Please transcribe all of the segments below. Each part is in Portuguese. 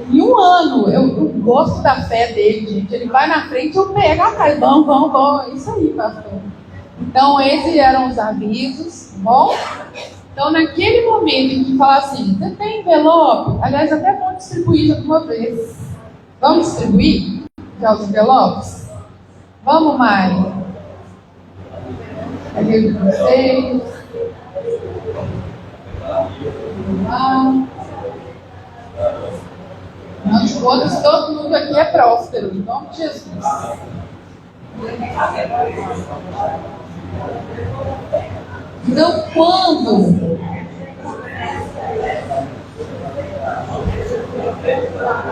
Em um ano, eu gosto da fé dele, gente. Ele vai na frente, eu pego atrás. Vamos. Isso aí, pastor. Então, esses eram os avisos, bom? Então, naquele momento em que fala assim, você tem envelope? Aliás, até vou distribuir de uma vez. Vamos distribuir já os envelopes? Vamos, Mari. Ali de vocês. Vamos lá. Não de todos, todo mundo aqui é próspero, em nome de Jesus.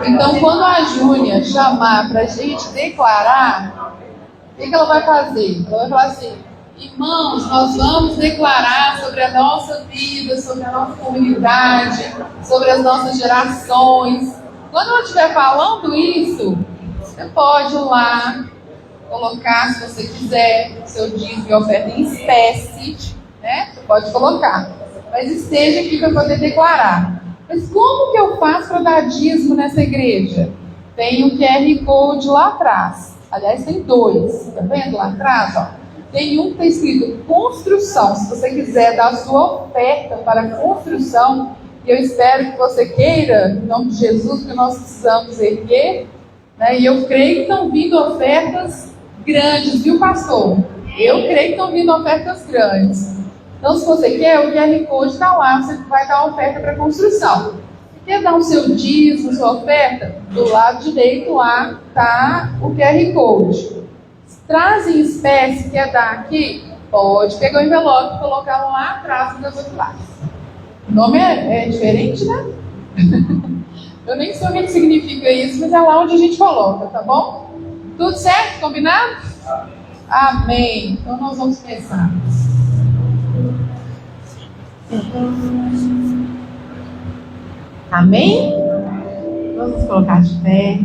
Então, quando a Júnia chamar para a gente declarar, o que ela vai fazer? Ela vai falar assim: irmãos, nós vamos declarar sobre a nossa vida, sobre a nossa comunidade, sobre as nossas gerações. Quando ela estiver falando isso, você pode ir lá, colocar, se você quiser, seu dízimo e oferta em espécie, né? Você pode colocar. Mas esteja aqui para poder declarar. Mas como que eu faço para dar dízimo nessa igreja? Tem o QR Code lá atrás. Aliás, tem dois. Está vendo lá atrás? Ó? Tem um que está escrito construção. Se você quiser dar a sua oferta para construção, e eu espero que você queira, em nome de Jesus, porque nós precisamos erguer, né? E eu creio que estão vindo ofertas grandes, viu, pastor? Eu creio que estão vindo ofertas grandes. Então, se você quer, o QR Code está lá, você vai dar oferta para construção. Quer dar o seu dízimo, sua oferta? Do lado direito lá está o QR Code. Traz em espécie, quer dar aqui? Pode pegar o envelope e colocar lá atrás das outras partes. O nome é diferente, né? Eu nem sei o que significa isso, mas é lá onde a gente coloca, tá bom? Tudo certo? Combinado? Amém. Então nós vamos começar. Amém? Vamos colocar de pé.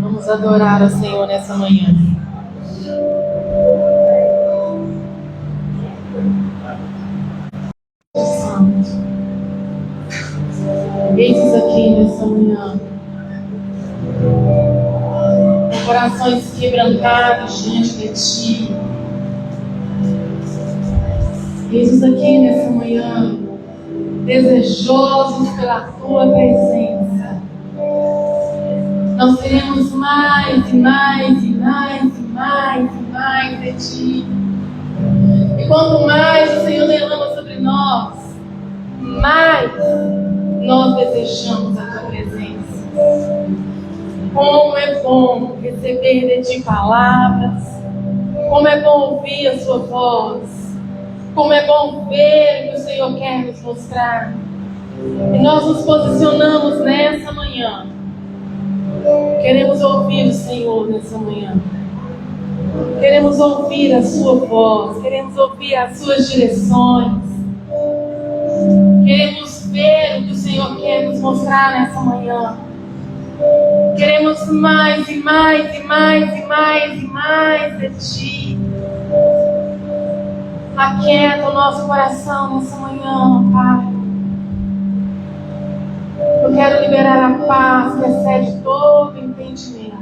Vamos adorar ao Senhor nessa manhã. Santo, eis aqui nessa manhã, com corações quebrantados diante de Ti. Eis aqui nessa manhã, desejosos pela Tua presença. Nós queremos mais e mais e mais e mais e mais de Ti. E quanto mais o Senhor derrama sobre nós, mais nós desejamos a Tua presença. Como é bom receber de Ti palavras, como é bom ouvir a Sua voz, como é bom ver o que o Senhor quer nos mostrar. E nós nos posicionamos nessa manhã. Queremos ouvir o Senhor nessa manhã. Queremos ouvir a Sua voz, queremos ouvir as Suas direções. Queremos ver o que o Senhor quer nos mostrar nessa manhã. Queremos mais e mais e mais e mais e mais de Ti. Aquieta o nosso coração nessa manhã, Pai. Eu quero liberar a paz que excede todo entendimento.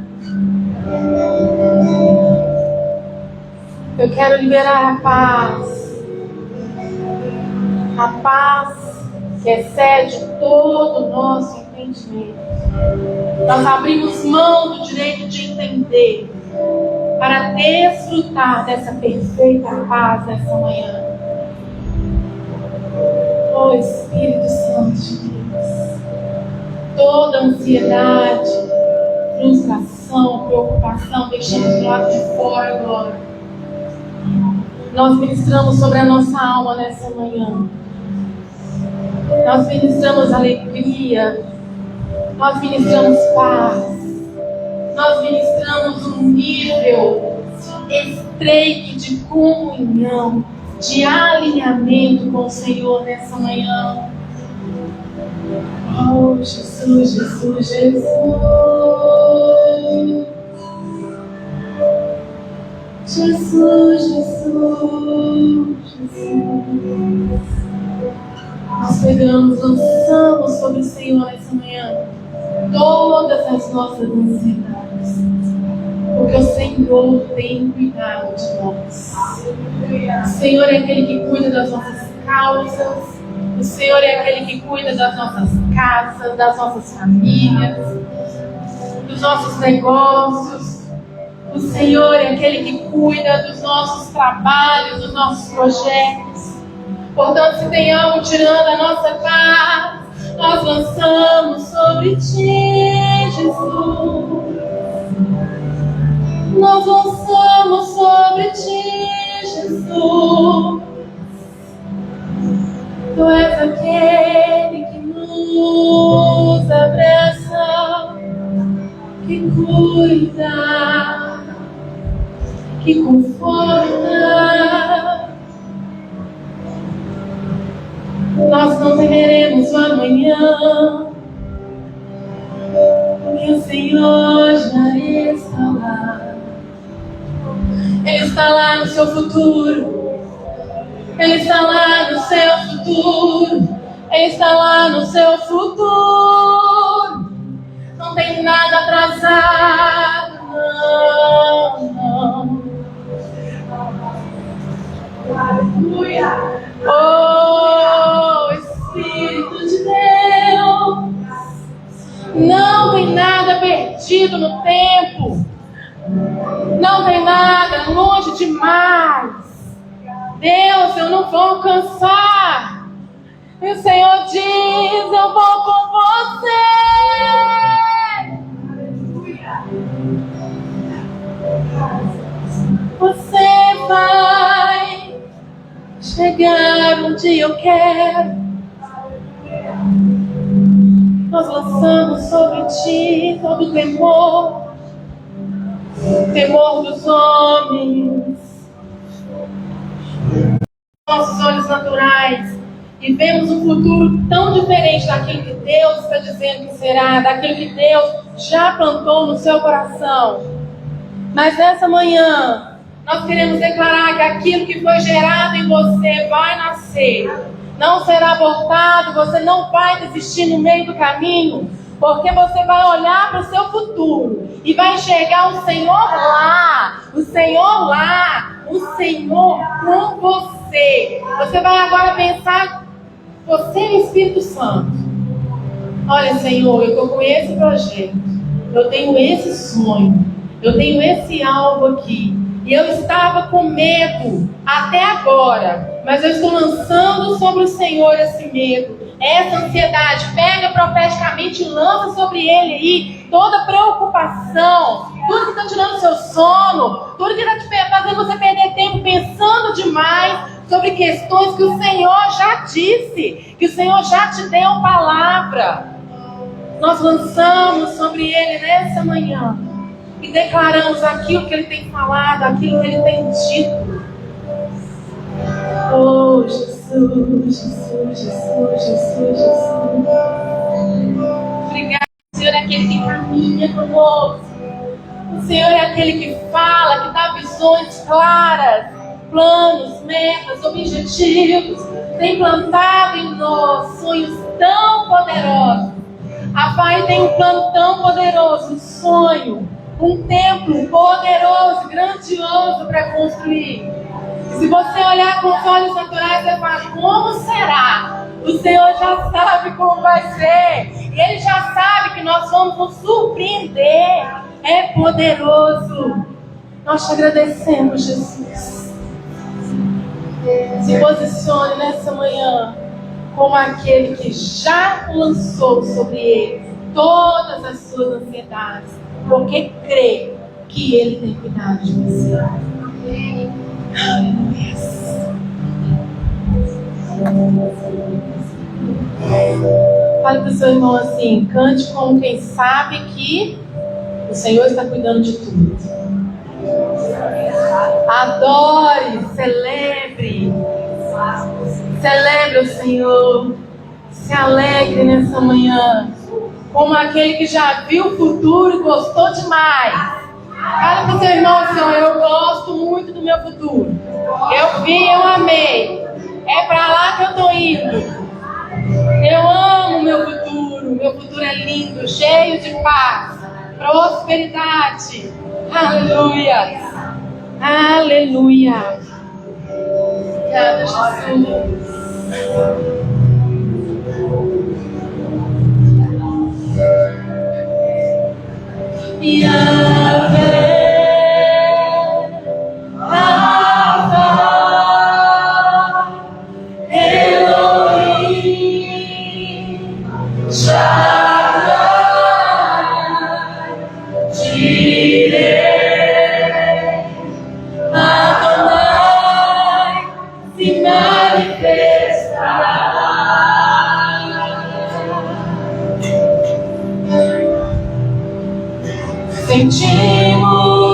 Eu quero liberar a paz que excede todo o nosso entendimento. Nós abrimos mão do direito de entender para desfrutar dessa perfeita paz nessa manhã. Oh Espírito Santo de Deus, toda ansiedade, frustração, preocupação, deixamos do lado de fora agora. Nós ministramos sobre a nossa alma nessa manhã. Nós ministramos alegria. Nós ministramos paz. Nós ministramos um nível estreito de comunhão, de alinhamento com o Senhor nessa manhã. Oh, Jesus, Jesus, Jesus. Jesus, Jesus, Jesus. Nós pegamos, lançamos sobre o Senhor nessa manhã todas as nossas ansiedades, porque o Senhor tem cuidado de nós. O Senhor é aquele que cuida das nossas causas, o Senhor é aquele que cuida das nossas casas, das nossas famílias, dos nossos negócios. O Senhor é aquele que cuida dos nossos trabalhos, dos nossos projetos. Portanto, se tem algo tirando a nossa paz, nós lançamos sobre Ti, Jesus. Nós lançamos sobre Ti, Jesus. Tu és aquele que nos abraça, que cuida, que conforta. Nós não temeremos o amanhã, porque o Senhor já está lá. Ele está lá no seu futuro. Ele está lá no seu futuro. Ele está lá no seu futuro. Não tem nada atrasado, não. Aleluia. Oh, Espírito de Deus. Não tem nada perdido no tempo. Não tem nada longe demais. Deus, eu não vou alcançar. E o Senhor diz, eu vou com você. Você vai chegar onde eu quero. Nós lançamos sobre Ti todo o temor dos homens, nossos olhos naturais, e vemos um futuro tão diferente daquilo que Deus está dizendo que será, daquilo que Deus já plantou no seu coração. Mas nessa manhã, nós queremos declarar que aquilo que foi gerado em você vai nascer, não será abortado, você não vai desistir no meio do caminho, porque você vai olhar para o seu futuro e vai enxergar o Senhor lá, o Senhor lá, o Senhor com você. Você vai agora pensar, você é o Espírito Santo. Olha, Senhor, eu estou com esse projeto, eu tenho esse sonho, eu tenho esse algo aqui. E eu estava com medo até agora, mas eu estou lançando sobre o Senhor esse medo, essa ansiedade. Pega profeticamente e lança sobre ele aí toda preocupação, tudo que está tirando o seu sono, tudo que está fazendo você perder tempo pensando demais sobre questões que o Senhor já disse, que o Senhor já te deu palavra. Nós lançamos sobre ele nessa manhã e declaramos aquilo que Ele tem falado, aquilo que Ele tem dito. Oh, Jesus, Jesus, Jesus, Jesus, Jesus. Obrigado, o Senhor é aquele que caminha conosco. O Senhor é aquele que fala, que dá visões claras, planos, metas, objetivos. Tem plantado em nós sonhos tão poderosos. A Pai tem um plano tão poderoso, um sonho, um templo poderoso, grandioso para construir. Se você olhar com os olhos naturais, você fala, como será? O Senhor já sabe como vai ser. E Ele já sabe que nós vamos nos surpreender. É poderoso. Nós te agradecemos, Jesus. Se posicione nessa manhã como aquele que já lançou sobre ele todas as suas ansiedades, porque crê que Ele tem cuidado de você. Aleluia. Fale para o seu irmão assim, cante como quem sabe que o Senhor está cuidando de tudo. Adore, celebre o Senhor. Se alegre nessa manhã, como aquele que já viu o futuro e gostou demais. Fala para o seu irmão assim, eu gosto muito do meu futuro. Eu vi, eu amei. É para lá que eu eu estou indo. Eu amo meu futuro é lindo, cheio de paz, prosperidade. Aleluia, aleluia. Obrigada, Jesus.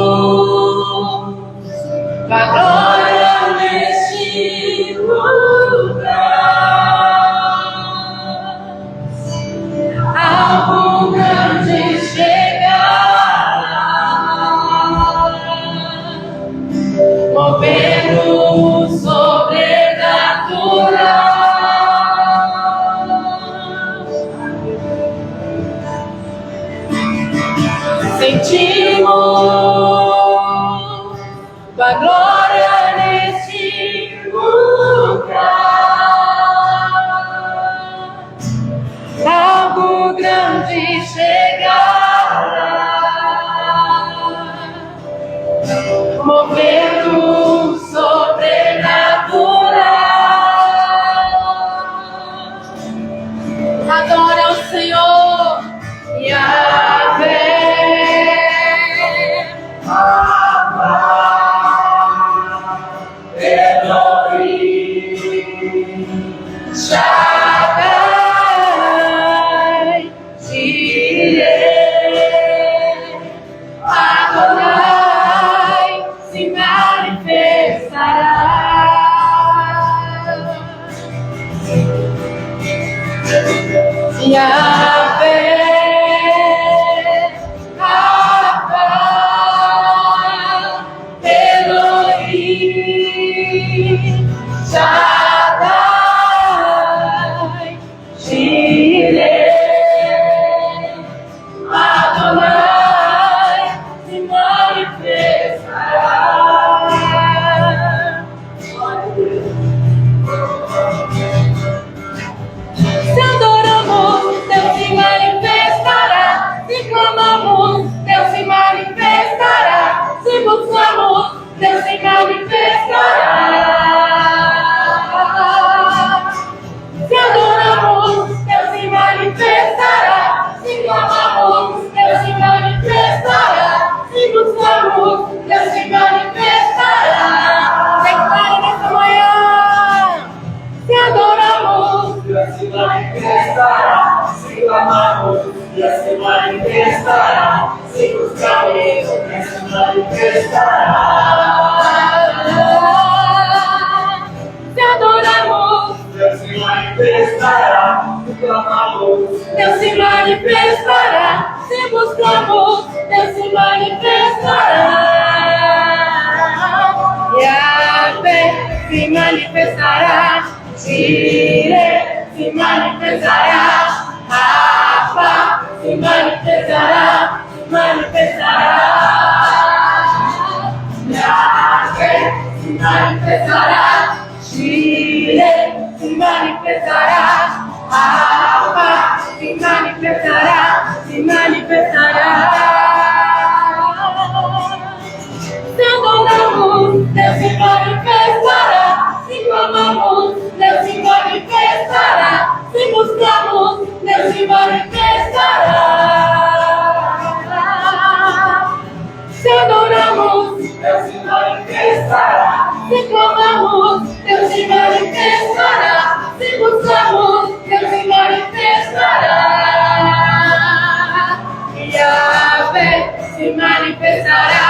Sentimos a glória neste lugar, algo grande chegará, movendo o sobrenatural. Sentimos a glória neste lugar, algo grande chegará, movendo o sobrenatural. Adora o Senhor, Yahvé. Shaddai, Jireh, Adonai se manifestará. Yahvé, Alpha, Elohim, Shaddai, Jireh, Adonai se manifestará. Se adoramos, Deus se manifestará. Se clamamos, Deus se manifestará. Se buscamos, Deus se manifestará. Se adoramos, Deus se manifestará. Se clamamos, Deus se manifestará. Se buscamos, Deus se manifestará. Declare nessa manhã. Se adoramos, Deus se manifestará. Se clamamos, Deus se manifestará. Se buscamos, Deus se manifestará. se adoramos, Deus se manifestará. Se clamamos, Deus se manifestará. Se buscamos, Deus se manifestará. Yahvé se manifestará. Jireh se manifestará. Rafa se manifestará. Manifestará. Yahvé se manifestará. Jireh se manifestará. Rafa se manifestará. Se manifestará. Se adoramos, Deus se manifestará. Se clamamos, Deus se manifestará. Se buscamos, Deus se manifestará. Se adoramos, Deus se manifestará. se clamamos, Deus se manifestará. Se buscamos, Deus se manifestará. Yahvé se manifestará.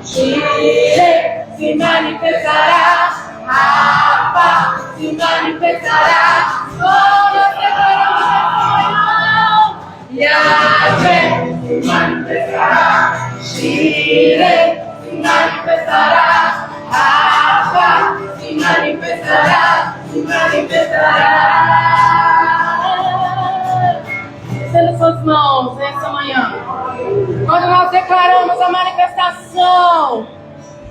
Jireh se manifestará. Rafa se manifestará. Nós declaramos essa manhã. Yahvé se manifestará. Jireh se manifestará. Rafa se manifestará, se manifestará. Estenda suas mãos nessa manhã. Quando nós declaramos a manifestação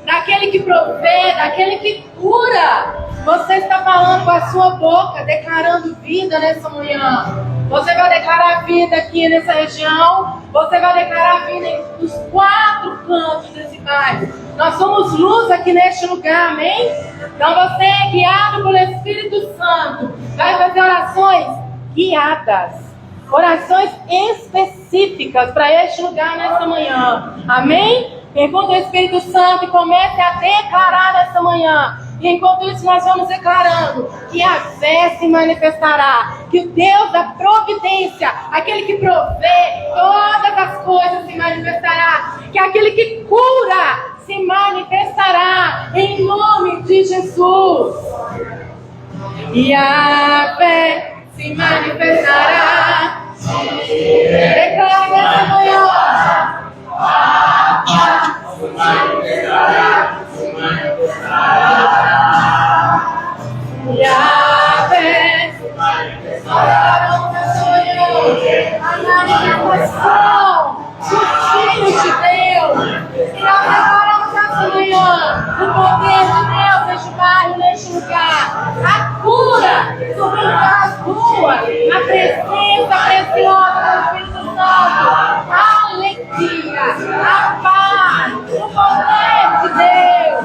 daquele que provê, daquele que cura, você está falando com a sua boca, declarando vida nessa manhã. Você vai declarar vida aqui nessa região. Você vai declarar vida nos 4 cantos desse bairro. Nós somos luz aqui neste lugar, amém? Então você é guiado pelo Espírito Santo. Vai fazer orações guiadas. Orações específicas para este lugar nessa manhã. Amém? Pergunta ao Espírito Santo e comece a declarar nessa manhã. E enquanto isso nós vamos declarando que a fé se manifestará, que o Deus da providência, aquele que provê todas as coisas, se manifestará, que aquele que cura se manifestará em nome de Jesus. E a fé se manifestará. Declara nessa manhã. Se manifestará, se manifestará. E a fé se manifestará. A manifestação dos filhos de Deus. E nós declaramos nessa manhã o poder de Deus neste bairro, neste lugar. A cura sobre as ruas. A presença preciosa do Espírito Santo. A alegria, a paz, o poder de Deus.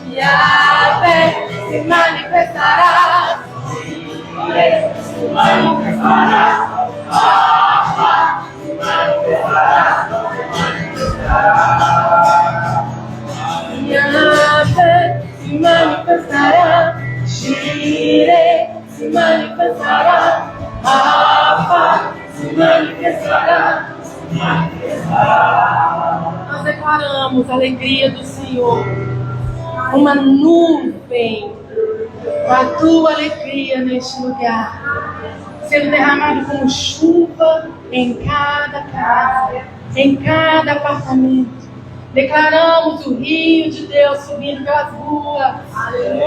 E a fé se manifestará. Se manifestará. A paz se manifestará. E a fé se manifestará. Gire se manifestará. A paz se manifestará. Nós declaramos a alegria do Senhor, uma nuvem com a tua alegria neste lugar, sendo derramado como chuva em cada casa, em cada apartamento. Declaramos o rio de Deus subindo pelas ruas,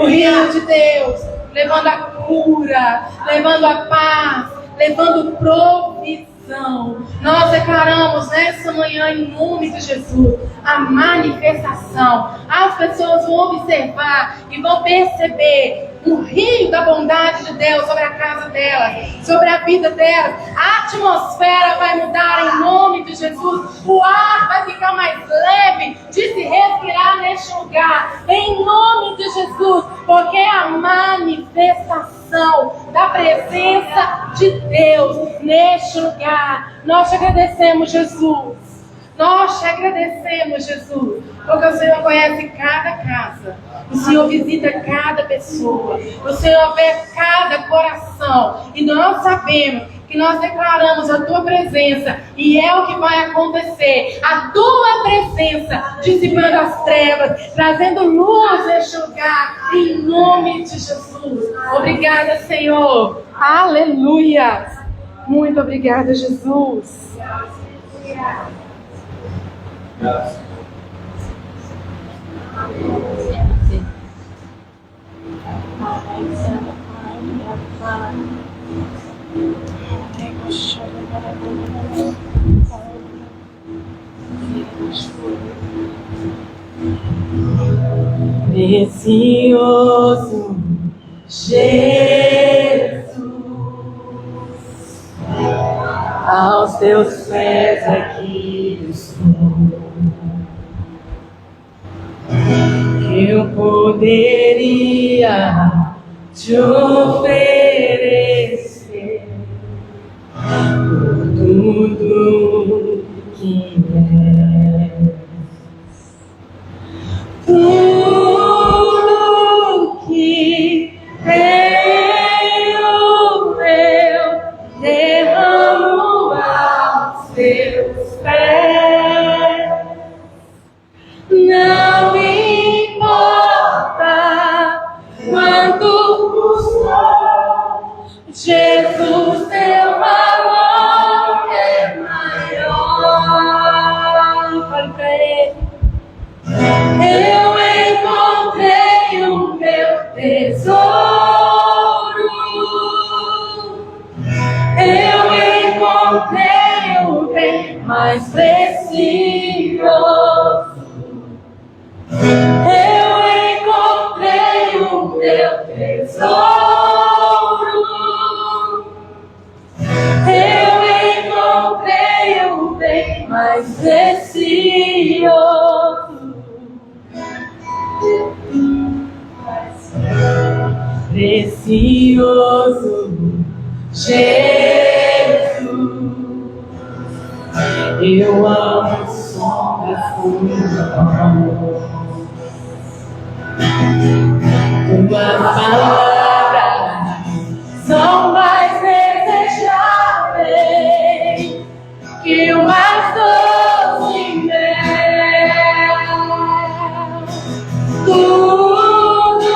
o rio de Deus levando a cura, levando a paz, levando provisão. Nós declaramos nessa manhã, em nome de Jesus, a manifestação. As pessoas vão observar e vão perceber o rio da bondade de Deus sobre a casa delas, sobre a vida delas. A atmosfera vai mudar em nome de Jesus. O ar vai ficar mais leve de se respirar neste lugar, em nome de Jesus, porque é a manifestação da presença de Deus neste lugar. Nós te agradecemos, Jesus. Nós te agradecemos, Jesus, porque o Senhor conhece cada casa, o Senhor visita cada pessoa, o Senhor vê cada coração, e nós sabemos que nós declaramos a tua presença, e é o que vai acontecer. A tua presença dissipando as trevas, trazendo luz neste lugar, em nome de Jesus. Obrigada, Senhor. Aleluia. Muito obrigada, Jesus. Precioso Jesus, aos teus pés aqui estou. Que eu poderia te oferecer por tudo que és. Tudo que tenho eu derramo aos teus pés. Não importa quanto custou, Jesus, teu valor é maior. precioso Jesus. Eu amo o som da sua voz. Tuas palavras são mais desejáveis que o mais doce mel. Tudo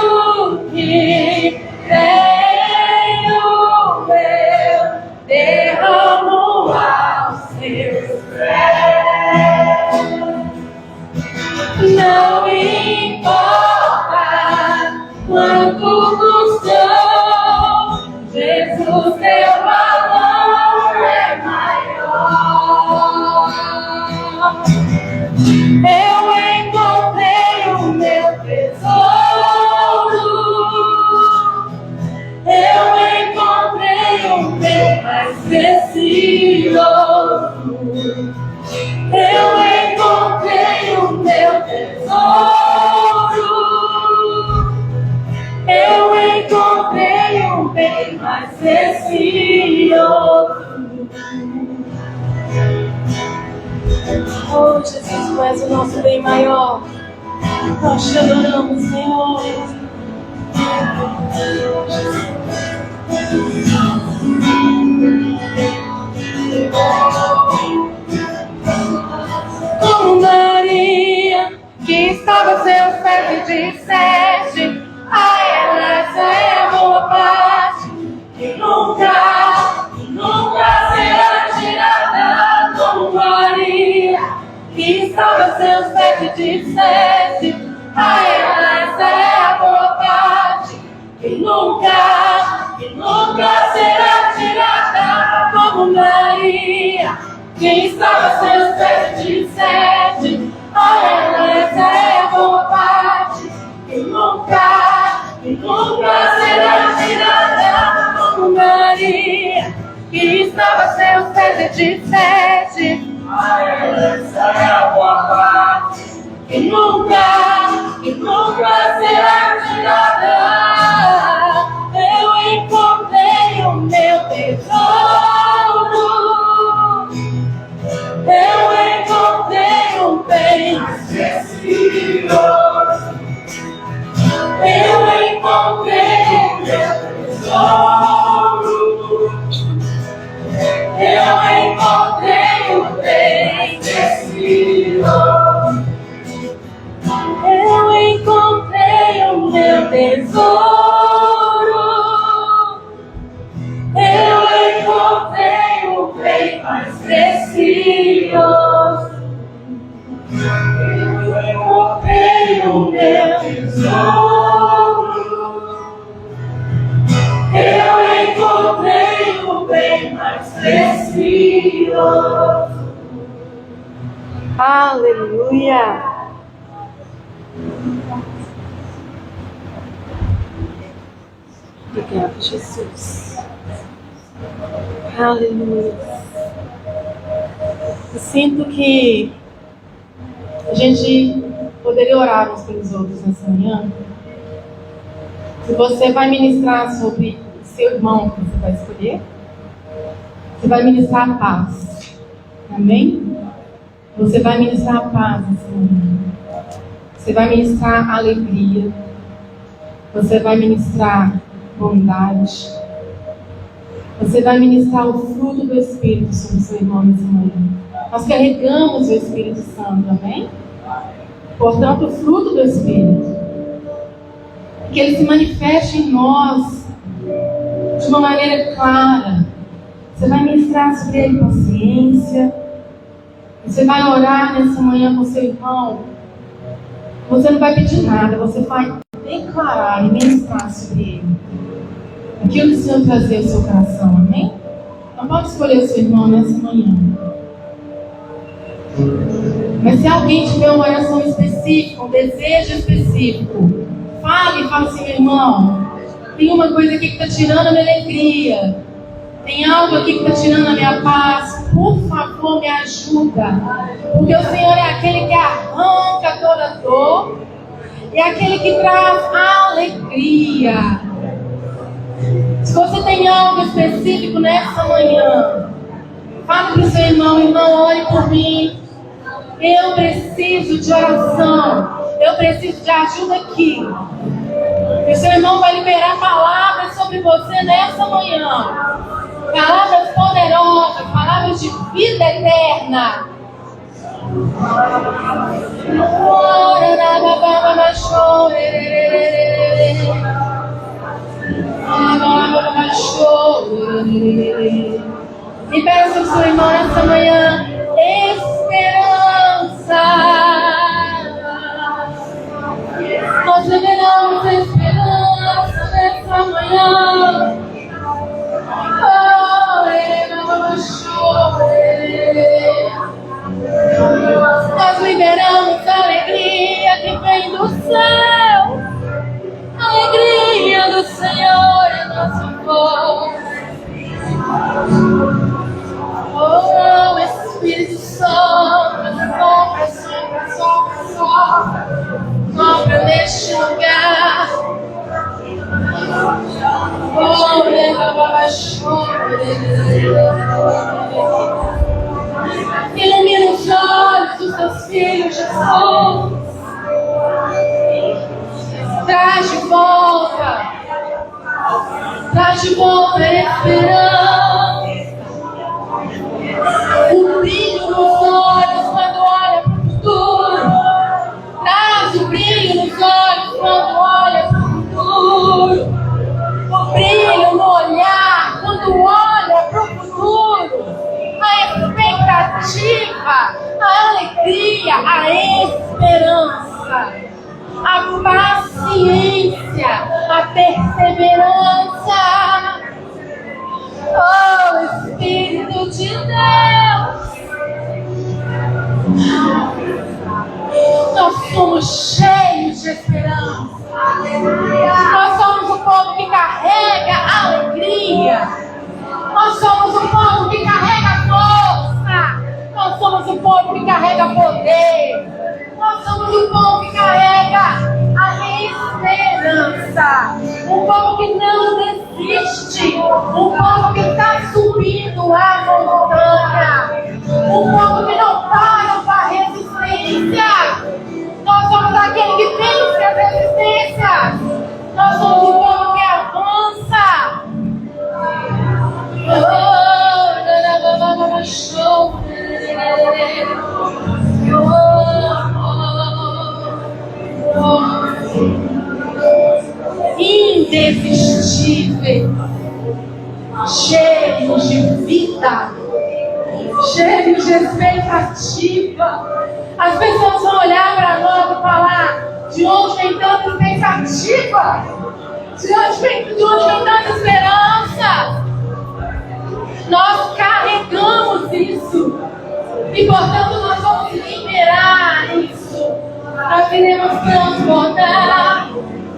que tenho eu derramo aos seus pés. Não importa quanto custou, Jesus, teu valor é maior. Eu encontrei o meu tesouro, eu encontrei o meu mais precioso. Eu encontrei o meu tesouro, eu encontrei o bem mais precioso. Oh, Jesus, tu és o nosso bem maior. Nós te adoramos, Senhor. Como Maria, que estava a seus pés e disseste: a ela essa é a boa parte, que nunca será tirada. Como Maria, que estava a seus pés e disseste: a ela essa é a boa parte, que nunca será tirada. Como Maria, que estava a seus pés e disseste: a ela essa é a boa parte, que nunca será tirada. Como Maria, que estava a seus pés e disseste: a ela essa é a boa parte, que nunca será tirada. Eu encontrei o meu tesouro, eu encontrei o bem mais precioso. Eu encontrei o meu tesouro, eu encontrei o bem precioso. Eu encontrei o meu tesouro, eu encontrei o bem mais precioso. Eu encontrei o meu tesouro, eu encontrei o bem mais precioso. Aleluia! Obrigada, Jesus. Aleluia. Eu sinto que a gente poderia orar uns pelos outros nessa manhã. Se você vai ministrar sobre seu irmão que você vai escolher, você vai ministrar a paz. Amém? Você vai ministrar a paz nessa manhã. Você vai ministrar a alegria. Você vai ministrar bondade. Você vai ministrar o fruto do Espírito sobre o seu irmão nessa manhã. Nós carregamos o Espírito Santo, amém? Portanto, o fruto do Espírito. Que ele se manifeste em nós de uma maneira clara. Você vai ministrar sobre ele paciência. Você vai orar nessa manhã com seu irmão. Você não vai pedir nada, você vai declarar e ministrar sobre ele aquilo que o Senhor trazer ao seu coração, amém? Não pode escolher o seu irmão nessa manhã. Mas se alguém tiver uma oração específica, um desejo específico, fale assim: meu irmão, tem uma coisa aqui que está tirando a minha alegria, tem algo aqui que está tirando a minha paz, por favor me ajuda, porque o Senhor é aquele que arranca toda dor, é aquele que traz alegria. Se você tem algo específico nessa manhã, fala para o seu irmão: irmão, ore por mim. Eu preciso de oração. Eu preciso de ajuda aqui. E o seu irmão vai liberar palavras sobre você nessa manhã. Palavras poderosas, palavras de vida eterna. Libera sobre o seu irmão nessa manhã esperança. Nós liberamos esperança nessa manhã. Nós liberamos a alegria que vem do céu. A alegria do Senhor é nossa força. Oh, Espírito Santo, sopra neste lugar. Oh, ilumina os olhos dos teus filhos, Jesus. Traz de volta a esperança. O brilho nos olhos quando olha para o futuro. Traz o brilho nos olhos quando olha para o futuro. O brilho no olhar quando olha para o futuro. A expectativa, a alegria, a esperança, a paciência, a perseverança. Oh, Espírito de Deus, nós somos cheios de esperança. Nós somos um povo que carrega alegria. Nós somos um povo que carrega força. Nós somos um povo que carrega poder. Nós somos um povo que carrega a esperança. Um povo que não desiste. Um povo que está subindo a montanha. Um povo que não para para a resistência. Nós somos aquele que vence as resistências. Nós somos um povo que avança. Indesistível, cheios de vida, cheios de expectativa. As pessoas vão olhar para nós e falar: de onde vem tanta expectativa? De onde vem tanta esperança? Nós carregamos isso e, portanto, nós vamos liberar isso. Nós queremos transbordar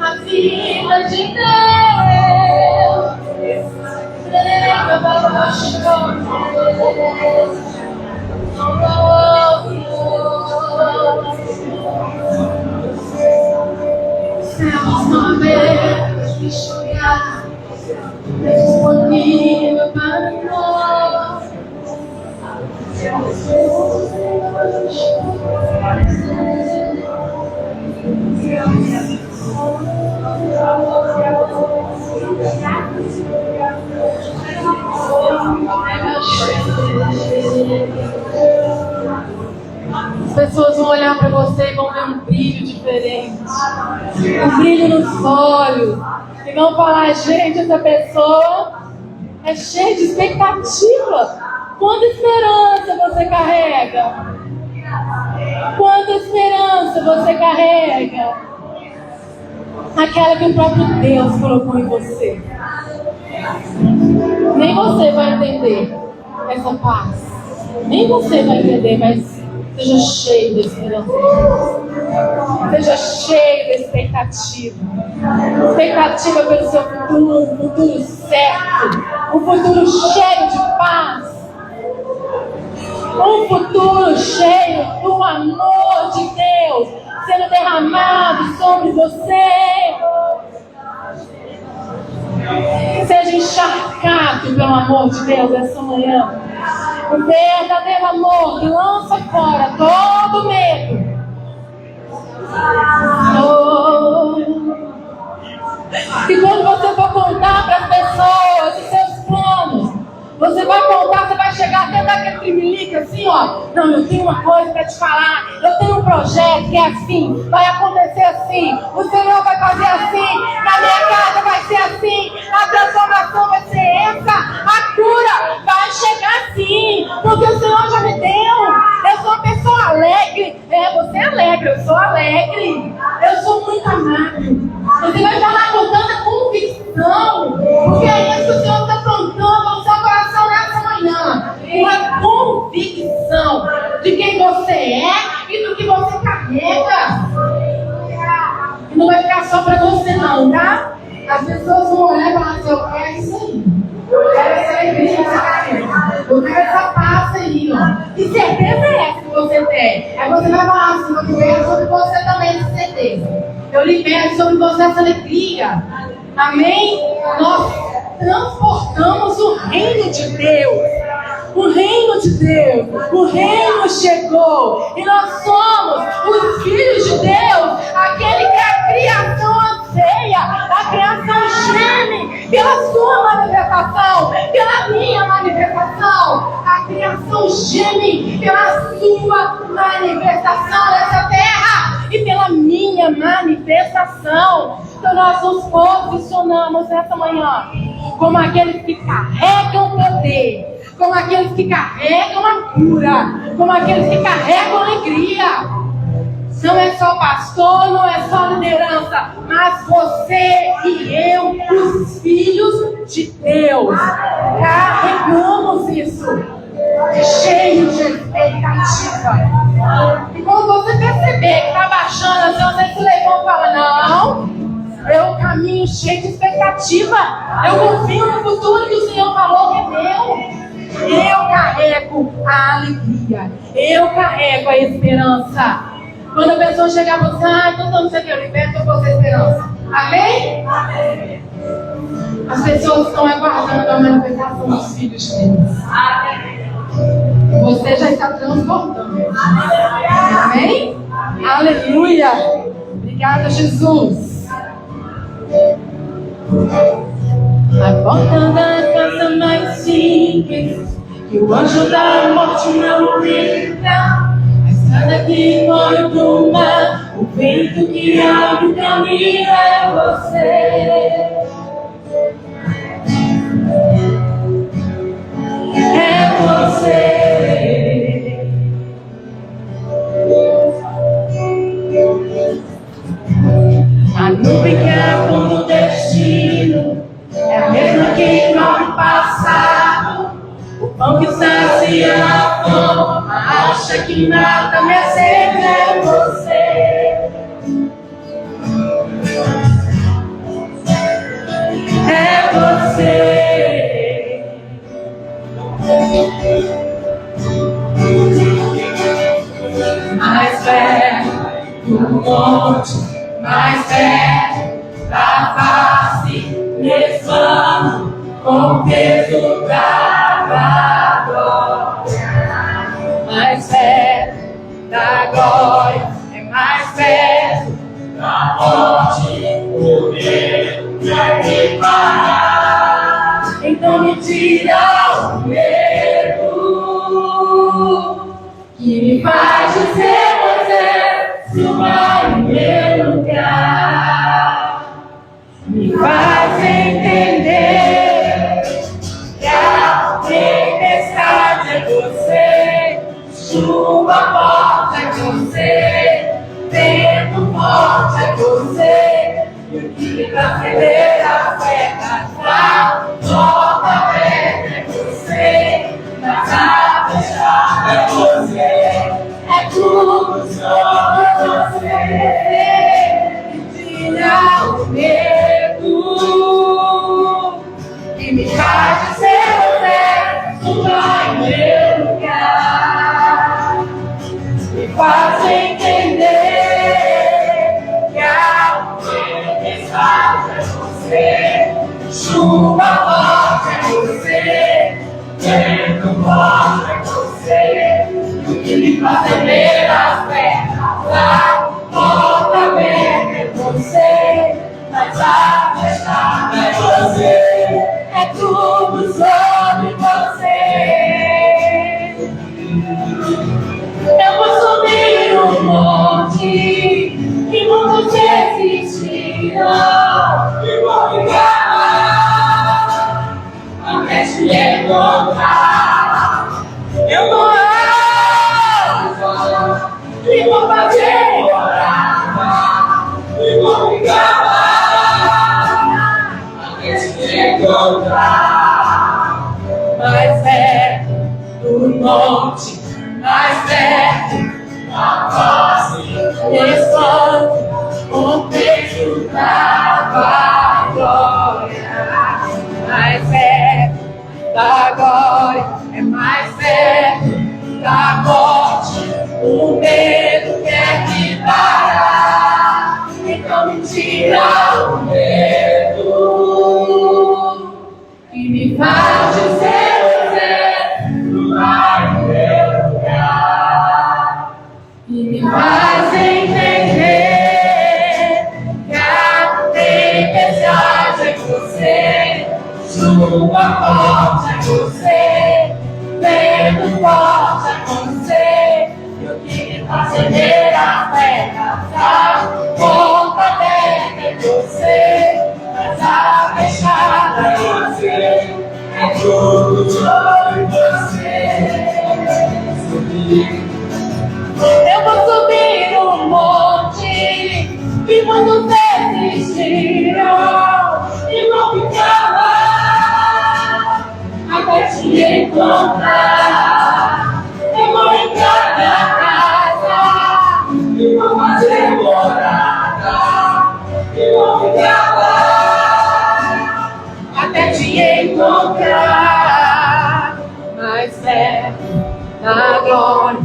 a vida de Deus. Céus são abertos, enxugar, disponível para nós. As pessoas vão olhar para você e vão ver um brilho diferente, um brilho nos olhos, e vão falar: gente, essa pessoa é cheia de expectativa. Quanta esperança você carrega? Quanta esperança você carrega? Aquela que o próprio Deus colocou em você. Nem você vai entender essa paz. Nem você vai entender, mas seja cheio de esperança. Seja cheio de expectativa. Expectativa pelo seu futuro, um futuro certo. Um futuro cheio de paz. Um futuro cheio do amor de Deus sendo derramado sobre você. Seja encharcado pelo amor de Deus essa manhã. O verdadeiro amor que lança fora todo medo. E quando você for contar para as pessoas os seus planos, você vai contar, você vai chegar até daquele primilique assim, ó. Não, eu tenho uma coisa para te falar. Eu tenho um projeto que é assim, vai acontecer assim. O Senhor vai fazer assim. Na minha casa vai ser assim. A transformação vai ser essa. A cura vai chegar assim. Porque o Senhor já me deu. Eu sou uma pessoa alegre. Você é alegre, eu sou alegre. Eu sou muito amável. Você vai falar com tanta convicção. Porque é isso que o Senhor está plantando no seu coração nessa manhã. Uma convicção de quem você é e do que você carrega. E não vai ficar só para você não, tá? As pessoas vão olhar e falar assim, eu quero isso aí. Eu quero essa alegria que você carrega. Eu quero essa paz aí, ó. Que certeza é essa que você tem? Aí você vai falar assim, eu libero sobre você também essa certeza. Eu libero sobre você essa alegria. Amém? Nós transportamos o reino de Deus. O reino de Deus, o reino chegou e nós somos os filhos de Deus, aquele que a criação anseia, a criação geme pela sua manifestação, pela minha manifestação. A criação geme pela sua manifestação nessa terra e pela minha manifestação. Então nós nos posicionamos nessa manhã como aqueles que carregam poder, como aqueles que carregam a cura, como aqueles que carregam alegria. Não é só pastor, não é só liderança, mas você e eu, os filhos de Deus, carregamos isso, cheios de expectativa. E quando você perceber que está baixando, assim, você se levanta e fala, não, eu caminho cheio de expectativa, eu confio no futuro que o Senhor falou que é meu. Eu carrego a alegria, eu carrego a esperança. Quando a pessoa chegar e falar assim, então não sei o que, eu liberto para você a esperança. Amém? Amém? As pessoas estão aguardando a manifestação dos filhos de Deus. Você já está transbordando. Amém? Aleluia! Obrigada, Jesus. A porta da casa mais simples, que o anjo da morte não grita. A estrada que corre do mar, o vento que abre o caminho é você. É você. A nuvem que é como destino, é a mesma que corre o passado. O pão que sacia a fome, a acha que nada me aceita é você. É você. Mais perto do monte, mais perto da face, mesmo com o peso da glória. Mais perto da glória, é mais perto da morte, o medo quer me parar. Então me tira o medo que me faz dizer você suba em meu lugar. Me faz entender que a tempestade é você, chuva forte é você, vento forte é você, e o que pra ceder a fé casar, porta aberta é você, mas a fechada é você, é tudo sobre você. Tira o medo que me faz dizer você suba em meu lugar. Me faz entender que a tempestade é você, chuva fazer as pernas, a porta aberta é você, mas a fechada é você, é tudo sobre você. Eu vou subir um monte que muitos existirão, e vou ficar até te encontrar. Eu vou e vou fazer orar, e vou ficar até te encontrar. Mais perto do monte, mais perto da face, espanto o peso da glória. Mais perto da glória, é mais perto da morte, o medo quer me parar, então me tira o medo e me faz dizer vai no meu lugar, e me faz entender que a tempestade é você, chuva forte é você, vento forte é você, e o que me faz ceder a terra, a porta aberta é você, mas a fechada é você, é tudo sobre você. Eu vou subir um monte que muitos desistirão, e vou ficar lá até te encontrar. Eu vou entrar na casa e vou fazer morada, e vou ficar lá até te encontrar. Mais perto da glória,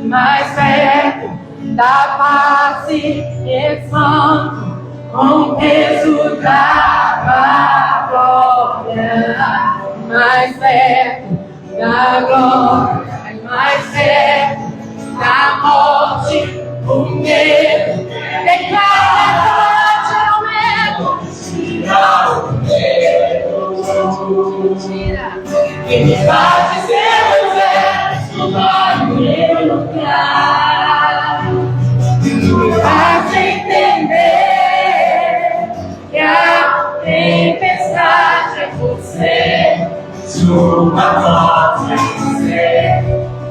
mais perto da face, espanto com o peso da glória. Mais perto da glória, mais perto da morte, o medo declara tira o medo, tira o medo, tira, e me faz dizer vai no meu lugar, e me faz entender que a tempestade é você, chuva forte é você,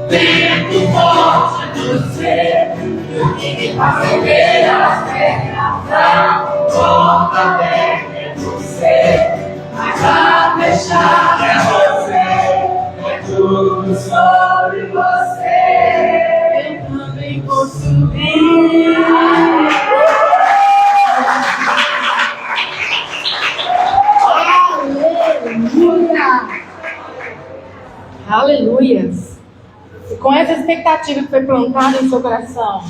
vento forte é você, e o que me faz ceder as pernas, a porta aberta é você, mas a fechada é você, é tudo sobre você. Eu também vou subir. Aleluias! E com essa expectativa que foi plantada em seu coração,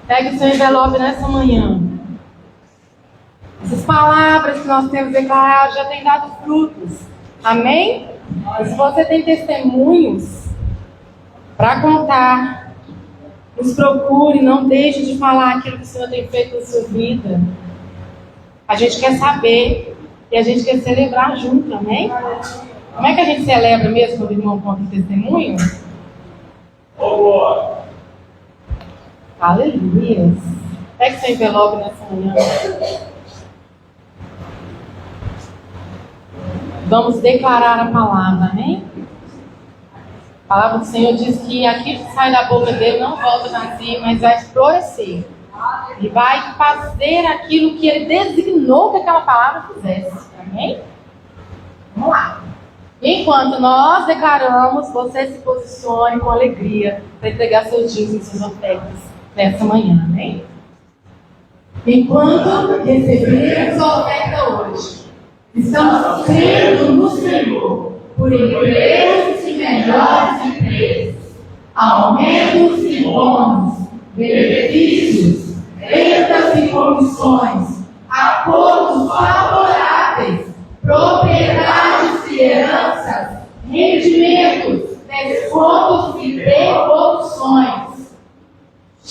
pegue o seu envelope nessa manhã. Essas palavras que nós temos declarado já têm dado frutos. Amém? E se você tem testemunhos para contar, nos procure, não deixe de falar aquilo que o Senhor tem feito na sua vida. A gente quer saber e a gente quer celebrar junto, amém? Como é que a gente celebra mesmo quando o irmão conta testemunho? Aleluia! Pegue seu envelope nessa manhã. Vamos declarar a palavra, amém? A palavra do Senhor diz que aquilo que sai da boca dele não volta vazio, mas vai florescer. Ele vai fazer aquilo que ele designou que aquela palavra fizesse, amém? Vamos lá. Enquanto nós declaramos, você se posicione com alegria para entregar seus dízimos e suas ofertas nessa manhã, amém? Enquanto recebemos a oferta hoje, estamos crendo no Senhor por empregos e melhores empresas, aumentos e bônus, benefícios, vendas e comissões, acordos favoráveis, propriedades e heranças, rendimentos, descontos e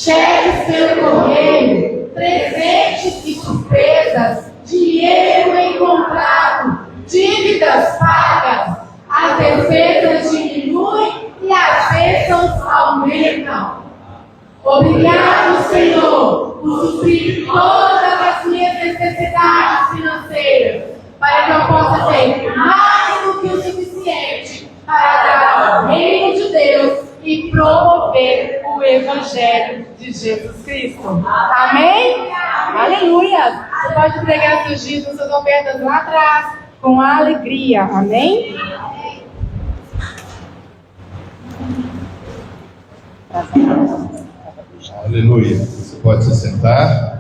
cheques pelo correio, presentes e surpresas, dinheiro encontrado, dívidas pagas, as despesas diminuem e as bênçãos aumentam. Obrigado, Senhor, por suprir todas as minhas necessidades financeiras, para que eu possa ter mais do que o suficiente para dar ao reino de Deus e promover o Evangelho de Jesus Cristo. Amém? Aleluia! Você pode entregar seus dízimos, suas ofertas lá atrás, com alegria. Amém? Aleluia. Você pode se sentar.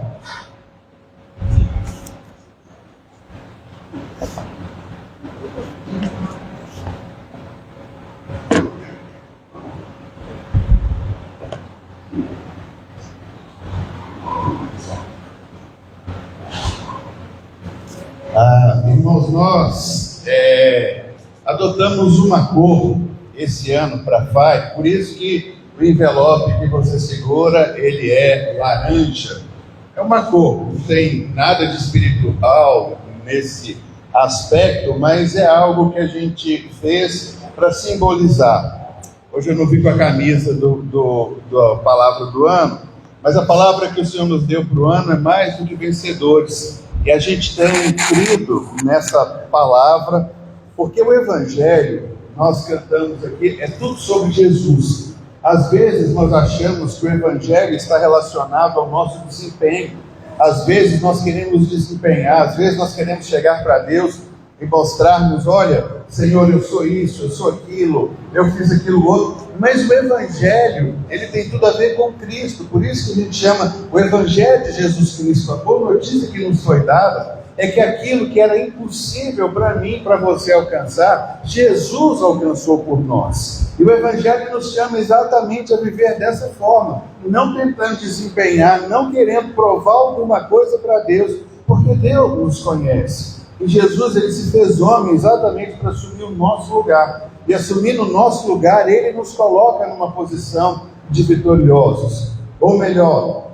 Irmãos, nós adotamos uma cor esse ano para a FAI, por isso que o envelope que você segura, ele é laranja. É uma cor, não tem nada de espiritual nesse aspecto, mas é algo que a gente fez para simbolizar. Hoje eu não vim com a camisa da palavra do ano, mas a palavra que o Senhor nos deu para o ano é mais do que vencedores. E a gente tem crido nessa palavra, porque o Evangelho, nós cantamos aqui, é tudo sobre Jesus. Às vezes nós achamos que o Evangelho está relacionado ao nosso desempenho. Às vezes nós queremos desempenhar, às vezes nós queremos chegar para Deus e mostrarmos, olha, Senhor, eu sou isso, eu sou aquilo, eu fiz aquilo outro. Mas o Evangelho, ele tem tudo a ver com Cristo. Por isso que a gente chama o Evangelho de Jesus Cristo. A boa notícia que nos foi dada é que aquilo que era impossível para mim, para você alcançar, Jesus alcançou por nós. E o Evangelho nos chama exatamente a viver dessa forma, não tentando desempenhar, não querendo provar alguma coisa para Deus, porque Deus nos conhece. E Jesus, ele se fez homem exatamente para assumir o nosso lugar. E assumindo o nosso lugar, ele nos coloca numa posição de vitoriosos. Ou melhor,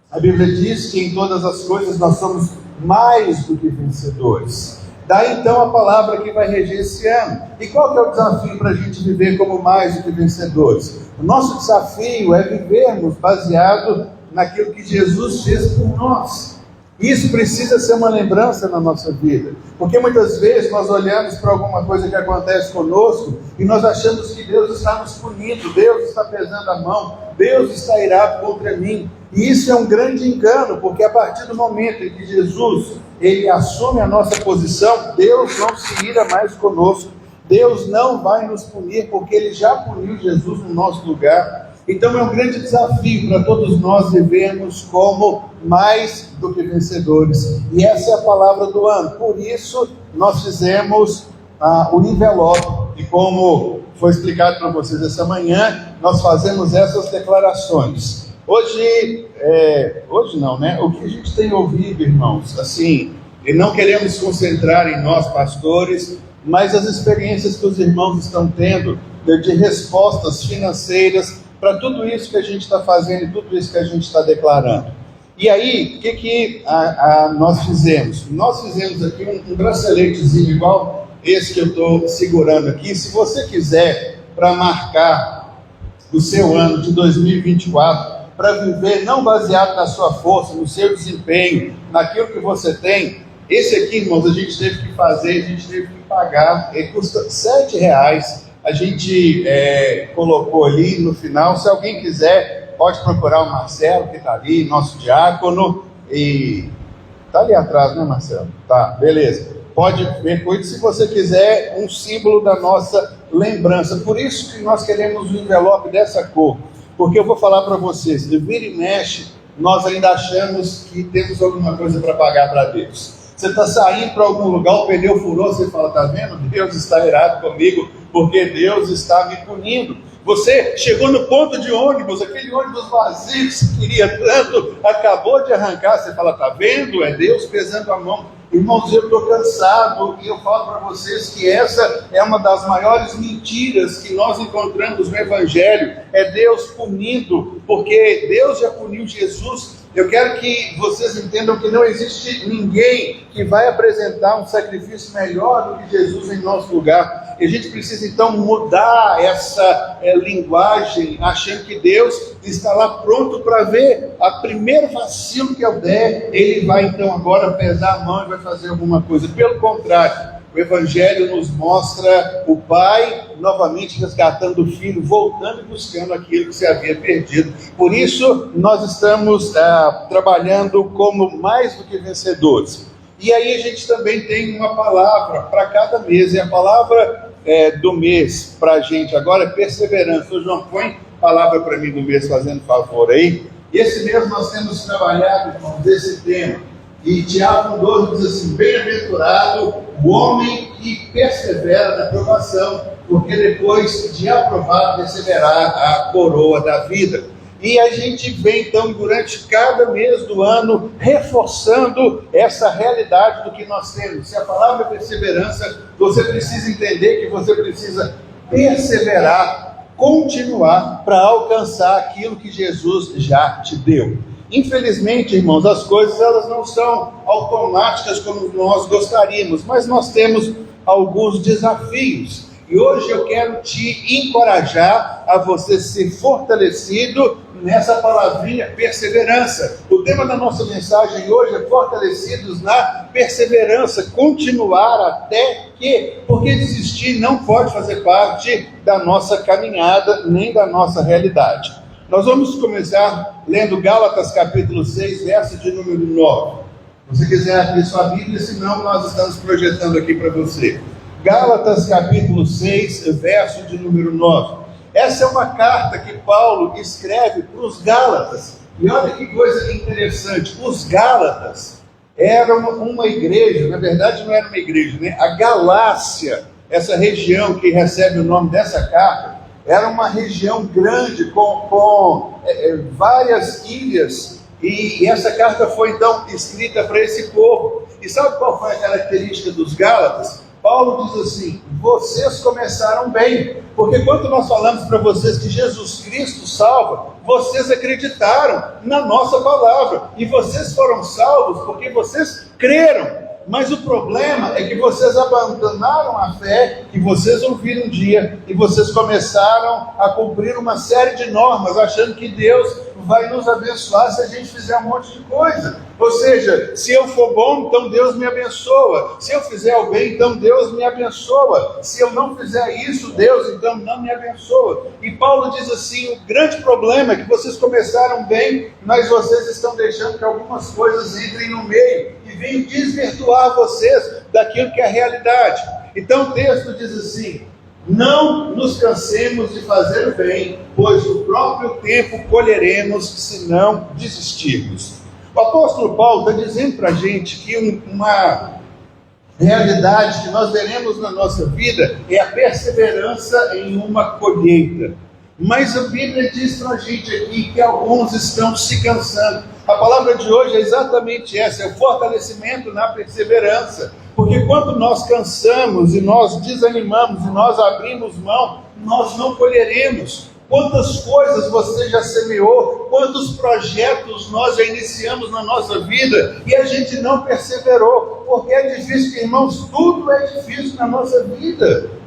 a Bíblia diz que em todas as coisas nós somos mais do que vencedores. Daí então a palavra que vai reger esse ano. E qual que é o desafio para a gente viver como mais do que vencedores? O nosso desafio é vivermos baseado naquilo que Jesus fez por nós. Isso precisa ser uma lembrança na nossa vida, porque muitas vezes nós olhamos para alguma coisa que acontece conosco e nós achamos que Deus está nos punindo, Deus está pesando a mão, Deus está irado contra mim. E isso é um grande engano, porque a partir do momento em que Jesus ele assume a nossa posição, Deus não se ira mais conosco, Deus não vai nos punir, porque ele já puniu Jesus no nosso lugar. Então é um grande desafio para todos nós vivermos como mais do que vencedores. E essa é a palavra do ano. Por isso nós fizemos o envelope. E como foi explicado para vocês essa manhã, nós fazemos essas declarações. Hoje não, né? O que a gente tem ouvido, irmãos, assim, e não queremos concentrar em nós, pastores, mas as experiências que os irmãos estão tendo de respostas financeiras para tudo isso que a gente está fazendo e tudo isso que a gente está declarando. E aí, o que nós fizemos? Nós fizemos aqui um braceletezinho igual esse que eu estou segurando aqui. Se você quiser, para marcar o seu ano de 2024, para viver não baseado na sua força, no seu desempenho, naquilo que você tem, esse aqui, irmãos, a gente teve que fazer, a gente teve que pagar, ele custa R$7. A gente colocou ali no final. Se alguém quiser, pode procurar o Marcelo, que está ali, nosso diácono, e está ali atrás, né, Marcelo? Tá, beleza. Pode ver com isso, se você quiser, um símbolo da nossa lembrança. Por isso que nós queremos um envelope dessa cor, porque eu vou falar para vocês, de vira e mexe, nós ainda achamos que temos alguma coisa para pagar para Deus. Você está saindo para algum lugar, o pneu furou, você fala, está vendo? Deus está irado comigo, porque Deus está me punindo. Você chegou no ponto de ônibus, aquele ônibus vazio que você queria tanto, acabou de arrancar, você fala, está vendo? É Deus pesando a mão. Irmãos, eu estou cansado e eu falo para vocês que essa é uma das maiores mentiras que nós encontramos no Evangelho, é Deus punindo, porque Deus já puniu Jesus. Eu quero que vocês entendam que não existe ninguém que vai apresentar um sacrifício melhor do que Jesus em nosso lugar. E a gente precisa então mudar essa linguagem, achando que Deus está lá pronto para ver. A primeiro vacilo que eu der, Ele vai então agora pesar a mão e vai fazer alguma coisa. Pelo contrário, o Evangelho nos mostra o Pai novamente resgatando o Filho, voltando e buscando aquilo que se havia perdido. Por isso, nós estamos trabalhando como mais do que vencedores. E aí a gente também tem uma palavra para cada mês, e a palavra do mês para a gente agora é perseverança. Ô João, põe a palavra para mim do mês, fazendo favor aí. E esse mês nós temos trabalhado com esse tema. E Tiago 12 diz assim: bem-aventurado o homem que persevera na provação, porque depois de aprovado receberá a coroa da vida. E a gente vem então durante cada mês do ano reforçando essa realidade do que nós temos. Se a palavra é perseverança, você precisa entender que você precisa perseverar, continuar para alcançar aquilo que Jesus já te deu. Infelizmente, irmãos, as coisas elas não são automáticas como nós gostaríamos, mas nós temos alguns desafios. E hoje eu quero te encorajar a você ser fortalecido nessa palavrinha perseverança. O tema da nossa mensagem hoje é fortalecidos na perseverança, continuar até que, porque desistir não pode fazer parte da nossa caminhada, nem da nossa realidade. Nós vamos começar lendo Gálatas capítulo 6, verso de número 9. Se você quiser abrir sua Bíblia, senão nós estamos projetando aqui para você. Gálatas capítulo 6, verso de número 9. Essa é uma carta que Paulo escreve para os Gálatas. E olha que coisa interessante, os Gálatas eram uma igreja, na verdade não era uma igreja, né? A Galácia, essa região que recebe o nome dessa carta, era uma região grande com várias ilhas, e essa carta foi então escrita para esse povo. E sabe qual foi a característica dos Gálatas? Paulo diz assim: vocês começaram bem, porque quando nós falamos para vocês que Jesus Cristo salva, vocês acreditaram na nossa palavra, e vocês foram salvos porque vocês creram. Mas o problema é que vocês abandonaram a fé que vocês ouviram um dia, e vocês começaram a cumprir uma série de normas, achando que Deus vai nos abençoar se a gente fizer um monte de coisa. Ou seja, se eu for bom, então Deus me abençoa. Se eu fizer o bem, então Deus me abençoa. Se eu não fizer isso, Deus então não me abençoa. E Paulo diz assim: o grande problema é que vocês começaram bem, mas vocês estão deixando que algumas coisas entrem no meio e venham desvirtuar vocês daquilo que é a realidade. Então o texto diz assim: não nos cansemos de fazer o bem, pois o próprio tempo colheremos se não desistirmos. O apóstolo Paulo está dizendo para a gente que uma realidade que nós veremos na nossa vida é a perseverança em uma colheita. Mas a Bíblia diz para a gente aqui que alguns estão se cansando. A palavra de hoje é exatamente essa, é o fortalecimento na perseverança. Porque quando nós cansamos e nós desanimamos e nós abrimos mão, nós não colheremos. Quantas coisas você já semeou, quantos projetos nós já iniciamos na nossa vida e a gente não perseverou, porque é difícil, irmãos, tudo é difícil na nossa vida.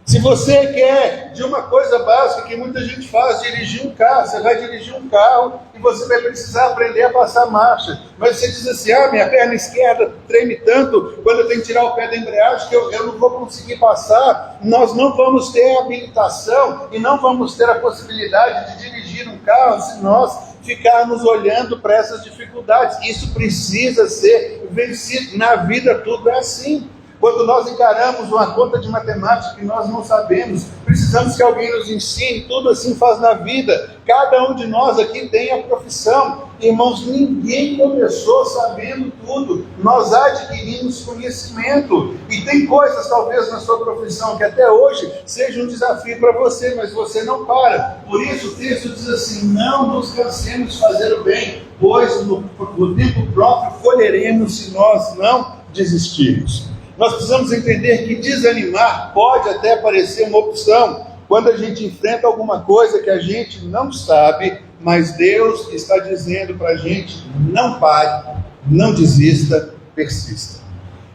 Se você quer de uma coisa básica que muita gente faz, dirigir um carro, você vai dirigir um carro e você vai precisar aprender a passar marcha. Mas você diz assim: minha perna esquerda treme tanto quando eu tenho que tirar o pé da embreagem que eu não vou conseguir passar. Nós não vamos ter habilitação e não vamos ter a possibilidade de dirigir um carro se nós ficarmos olhando para essas dificuldades. Isso precisa ser vencido. Na vida tudo é assim. Quando nós encaramos uma conta de matemática que nós não sabemos, precisamos que alguém nos ensine. Tudo assim faz na vida. Cada um de nós aqui tem a profissão. Irmãos, ninguém começou sabendo tudo. Nós adquirimos conhecimento. E tem coisas talvez na sua profissão que até hoje seja um desafio para você, mas você não para. Por isso o texto diz assim: não nos cansemos de fazer o bem, pois no tempo próprio colheremos se nós não desistirmos. Nós precisamos entender que desanimar pode até parecer uma opção, quando a gente enfrenta alguma coisa que a gente não sabe, mas Deus está dizendo para a gente: não pare, não desista, persista.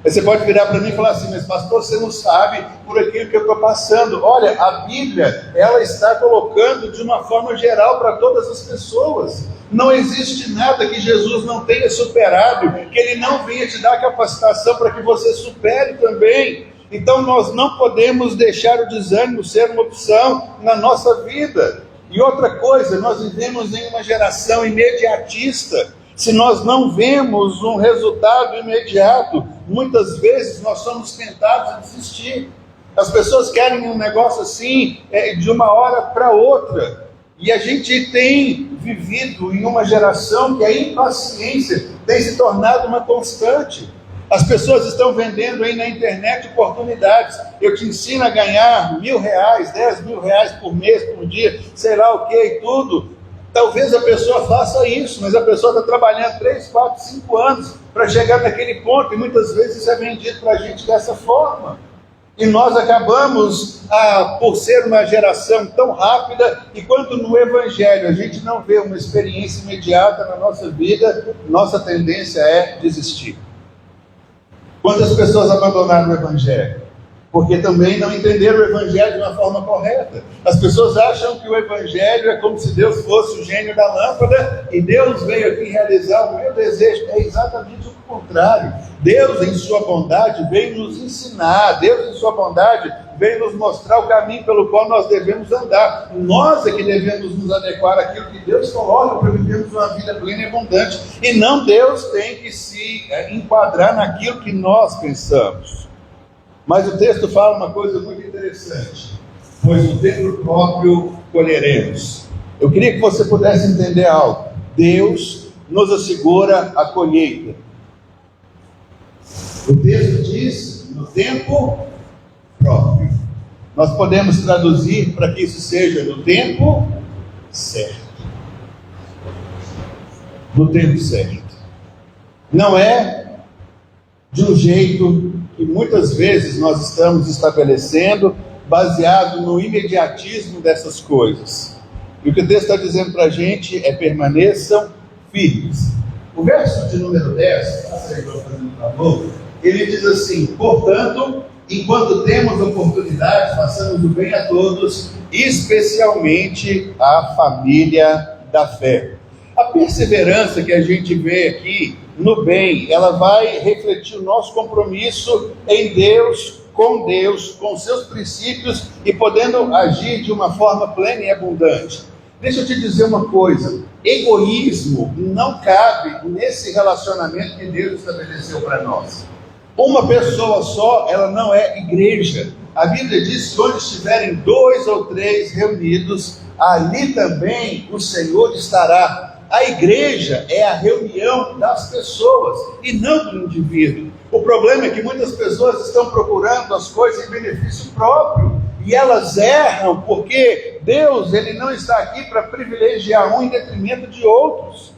Aí você pode virar para mim e falar assim: mas pastor, você não sabe por aquilo que eu estou passando. Olha, a Bíblia, ela está colocando de uma forma geral para todas as pessoas. Não existe nada que Jesus não tenha superado, que Ele não venha te dar capacitação para que você supere também. Então nós não podemos deixar o desânimo ser uma opção na nossa vida. E outra coisa, nós vivemos em uma geração imediatista. Se nós não vemos um resultado imediato, muitas vezes nós somos tentados a desistir. As pessoas querem um negócio assim, de uma hora para outra. E a gente tem vivido em uma geração que a impaciência tem se tornado uma constante. As pessoas estão vendendo aí na internet oportunidades. Eu te ensino a ganhar R$1.000, R$10.000 por mês, por dia, sei lá o que e tudo. Talvez a pessoa faça isso, mas a pessoa está trabalhando 3, 4, 5 anos para chegar naquele ponto, e muitas vezes isso é vendido para a gente dessa forma. E nós acabamos, por ser uma geração tão rápida, e quando no Evangelho a gente não vê uma experiência imediata na nossa vida, nossa tendência é desistir. Quantas pessoas abandonaram o Evangelho? Porque também não entenderam o Evangelho de uma forma correta. As pessoas acham que o Evangelho é como se Deus fosse o gênio da lâmpada e Deus veio aqui realizar o meu desejo. É exatamente o contrário. Deus, em sua bondade, veio nos ensinar. Deus, em sua bondade, veio nos mostrar o caminho pelo qual nós devemos andar. Nós é que devemos nos adequar àquilo que Deus coloca para vivermos uma vida plena e abundante. E não Deus tem que se enquadrar naquilo que nós pensamos. Mas o texto fala uma coisa muito interessante: pois no tempo próprio colheremos. Eu queria que você pudesse entender algo. Deus nos assegura a colheita. O texto diz: no tempo próprio. Nós podemos traduzir para que isso seja no tempo certo. No tempo certo. Não é de um jeito que muitas vezes nós estamos estabelecendo, baseado no imediatismo dessas coisas. E o que o texto está dizendo para a gente é: permaneçam firmes. O verso de número 10, ele diz assim: portanto, enquanto temos oportunidade, façamos o bem a todos, especialmente à família da fé. A perseverança que a gente vê aqui no bem, ela vai refletir o nosso compromisso em Deus, com seus princípios e podendo agir de uma forma plena e abundante. Deixa eu te dizer uma coisa: egoísmo não cabe nesse relacionamento que Deus estabeleceu para nós. Uma pessoa só, ela não é igreja. A Bíblia diz que onde estiverem 2 ou 3 reunidos, ali também o Senhor estará. A igreja é a reunião das pessoas e não do indivíduo. O problema é que muitas pessoas estão procurando as coisas em benefício próprio e elas erram, porque Deus, ele não está aqui para privilegiar um em detrimento de outros.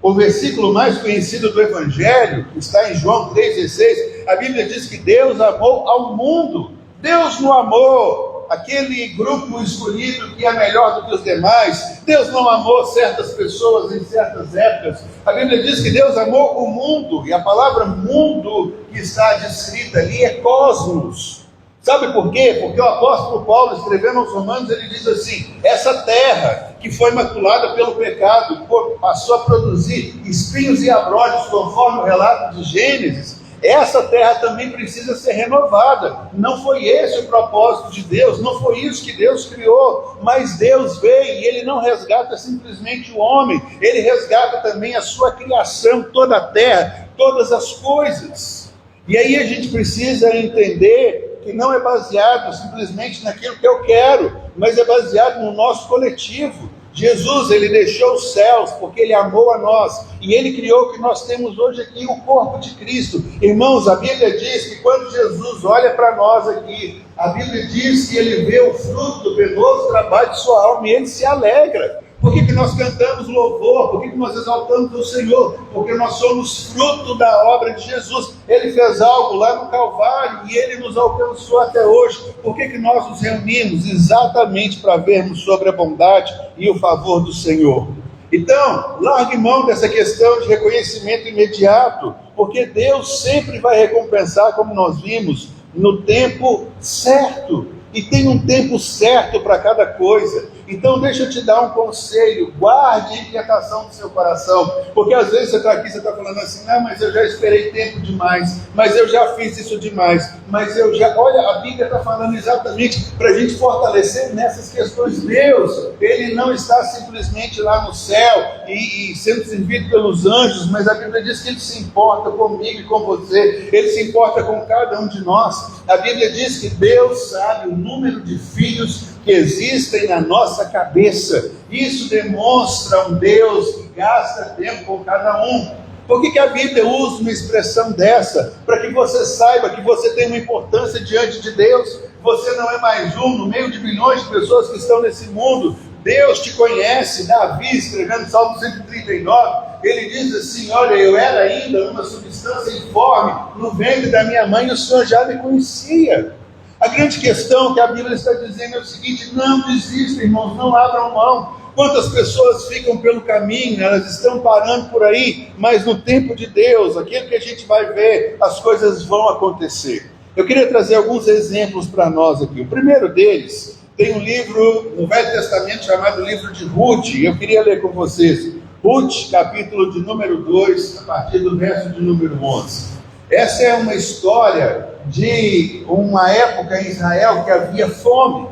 O versículo mais conhecido do Evangelho está em João 3,16. A Bíblia diz que Deus amou ao mundo. Deus não amou aquele grupo escolhido que é melhor do que os demais. Deus não amou certas pessoas em certas épocas. A Bíblia diz que Deus amou o mundo, e a palavra mundo que está descrita ali é cosmos. Sabe por quê? Porque o apóstolo Paulo, escrevendo aos Romanos, ele diz assim: essa terra que foi maculada pelo pecado, passou a produzir espinhos e abrolhos, conforme o relato de Gênesis. Essa terra também precisa ser renovada. Não foi esse o propósito de Deus, não foi isso que Deus criou, mas Deus veio e Ele não resgata simplesmente o homem, Ele resgata também a sua criação, toda a terra, todas as coisas. E aí a gente precisa entender que não é baseado simplesmente naquilo que eu quero, mas é baseado no nosso coletivo. Jesus, ele deixou os céus porque ele amou a nós, e ele criou o que nós temos hoje aqui, o corpo de Cristo. Irmãos, a Bíblia diz que quando Jesus olha para nós aqui, a Bíblia diz que ele vê o fruto do penoso trabalho de sua alma e ele se alegra. Por que nós cantamos louvor? Por que nós exaltamos o Senhor? Porque nós somos fruto da obra de Jesus. Ele fez algo lá no Calvário e Ele nos alcançou até hoje. Por que nós nos reunimos? Exatamente para vermos sobre a bondade e o favor do Senhor. Então, largue mão dessa questão de reconhecimento imediato, porque Deus sempre vai recompensar, como nós vimos, no tempo certo. E tem um tempo certo para cada coisa. Então deixa eu te dar um conselho: guarde a inquietação do seu coração, porque às vezes você está aqui, você está falando assim, não, mas eu já esperei tempo demais, mas eu já fiz isso demais, mas eu já, olha, a Bíblia está falando exatamente para a gente fortalecer nessas questões. Deus, Ele não está simplesmente lá no céu e sendo servido pelos anjos, mas a Bíblia diz que Ele se importa comigo e com você, Ele se importa com cada um de nós. A Bíblia diz que Deus sabe o número de filhos que existem na nossa cabeça. Isso demonstra um Deus que gasta tempo com cada um. Por que a Bíblia usa uma expressão dessa? Para que você saiba que você tem uma importância diante de Deus. Você não é mais um no meio de milhões de pessoas que estão nesse mundo. Deus te conhece. Davi, escrevendo Salmo 139, ele diz assim: olha, eu era ainda uma substância informe no ventre da minha mãe, e o Senhor já me conhecia. A grande questão que a Bíblia está dizendo é o seguinte: não desistam, irmãos, não abram mão. Quantas pessoas ficam pelo caminho, elas estão parando por aí, mas no tempo de Deus, aquilo que a gente vai ver, as coisas vão acontecer. Eu queria trazer alguns exemplos para nós aqui. O primeiro deles, tem um livro no Velho Testamento chamado livro de Ruth, e eu queria ler com vocês. Ruth, capítulo de número 2, a partir do verso de número 11. Essa é uma história de uma época em Israel que havia fome.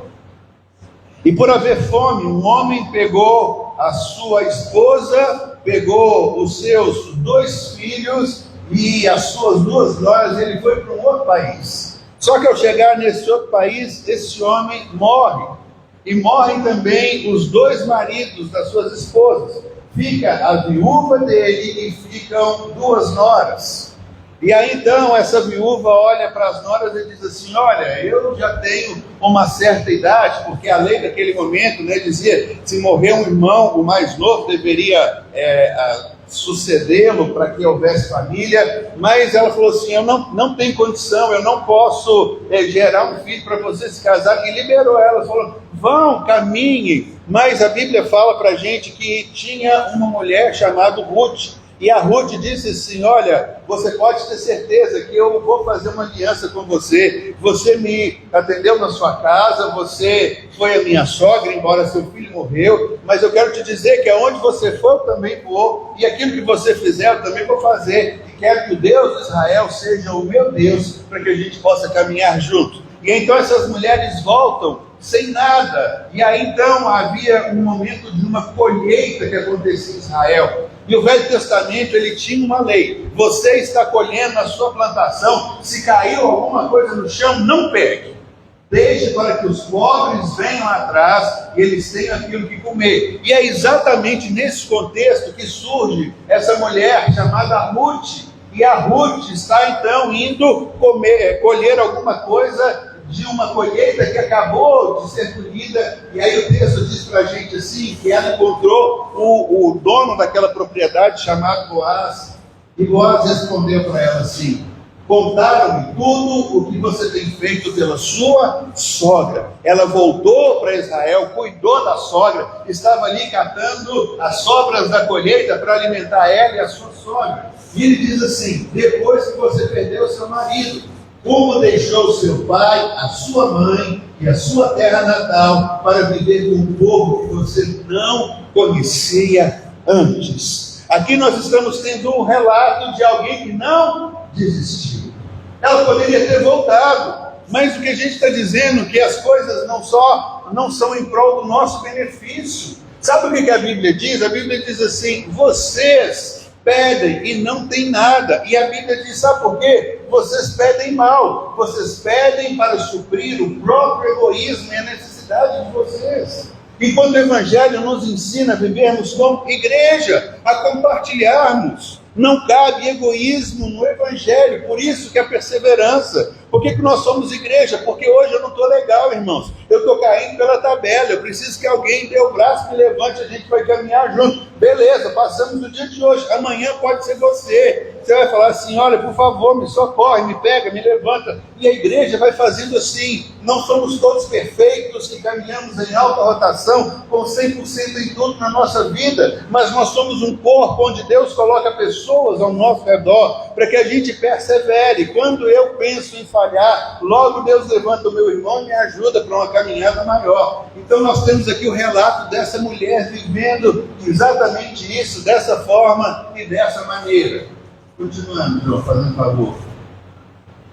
E por haver fome, um homem pegou a sua esposa, pegou os seus 2 filhos e as suas 2 noras, ele foi para um outro país. Só que ao chegar nesse outro país, esse homem morre. E morrem também os 2 maridos das suas esposas. Fica a viúva dele e ficam 2 noras. E aí então essa viúva olha para as noras e diz assim: olha, eu já tenho uma certa idade, porque a lei daquele momento, né, dizia, se morrer um irmão, o mais novo deveria sucedê-lo para que houvesse família, mas ela falou assim: eu não tenho condição, eu não posso gerar um filho para você se casar, e liberou ela, falou: vão, caminhem. Mas a Bíblia fala para a gente que tinha uma mulher chamada Ruth. E a Ruth disse assim: olha, você pode ter certeza que eu vou fazer uma aliança com você. Você me atendeu na sua casa, você foi a minha sogra, embora seu filho morreu, mas eu quero te dizer que aonde você for, eu também vou, e aquilo que você fizer, eu também vou fazer. E quero que o Deus de Israel seja o meu Deus, para que a gente possa caminhar junto. E então essas mulheres voltam sem nada. E aí então havia um momento de uma colheita que acontecia em Israel. E o Velho Testamento, ele tinha uma lei: você está colhendo a sua plantação, se caiu alguma coisa no chão, não pegue, deixe para que os pobres venham atrás e eles tenham aquilo que comer. E é exatamente nesse contexto que surge essa mulher chamada Ruth. E a Ruth está então indo colher alguma coisa de uma colheita que acabou de ser colhida. E aí o texto diz para a gente assim, que ela encontrou o dono daquela propriedade chamado Boaz, e Boaz respondeu para ela assim: contaram-me tudo o que você tem feito pela sua sogra. Ela voltou para Israel, cuidou da sogra, estava ali catando as sobras da colheita para alimentar ela e a sua sogra. E ele diz assim: depois que você perdeu o seu marido, como deixou seu pai, a sua mãe e a sua terra natal para viver com um povo que você não conhecia antes. Aqui nós estamos tendo um relato de alguém que não desistiu. Ela poderia ter voltado, mas o que a gente está dizendo é que as coisas não são em prol do nosso benefício. Sabe o que a Bíblia diz? A Bíblia diz assim: vocês pedem e não tem nada. E a Bíblia diz: sabe por quê? Vocês pedem mal. Vocês pedem para suprir o próprio egoísmo e a necessidade de vocês. Enquanto o Evangelho nos ensina a vivermos como igreja, a compartilharmos. Não cabe egoísmo no Evangelho. Por isso que a perseverança, Por que nós somos igreja? Porque hoje eu não estou legal, irmãos. Eu estou caindo pela tabela. Eu preciso que alguém dê o braço, me levante, a gente vai caminhar junto. Beleza, passamos o dia de hoje. Amanhã pode ser você. Você vai falar assim: olha, por favor, me socorre, me pega, me levanta. E a igreja vai fazendo assim. Não somos todos perfeitos que caminhamos em alta rotação com 100% em tudo na nossa vida, mas nós somos um corpo onde Deus coloca pessoas ao nosso redor para que a gente persevere. Quando eu penso em falhar, logo Deus levanta o meu irmão e me ajuda para uma caminhada maior. Então nós temos aqui o relato dessa mulher vivendo exatamente isso, dessa forma e dessa maneira. Continuando, João, fazendo favor.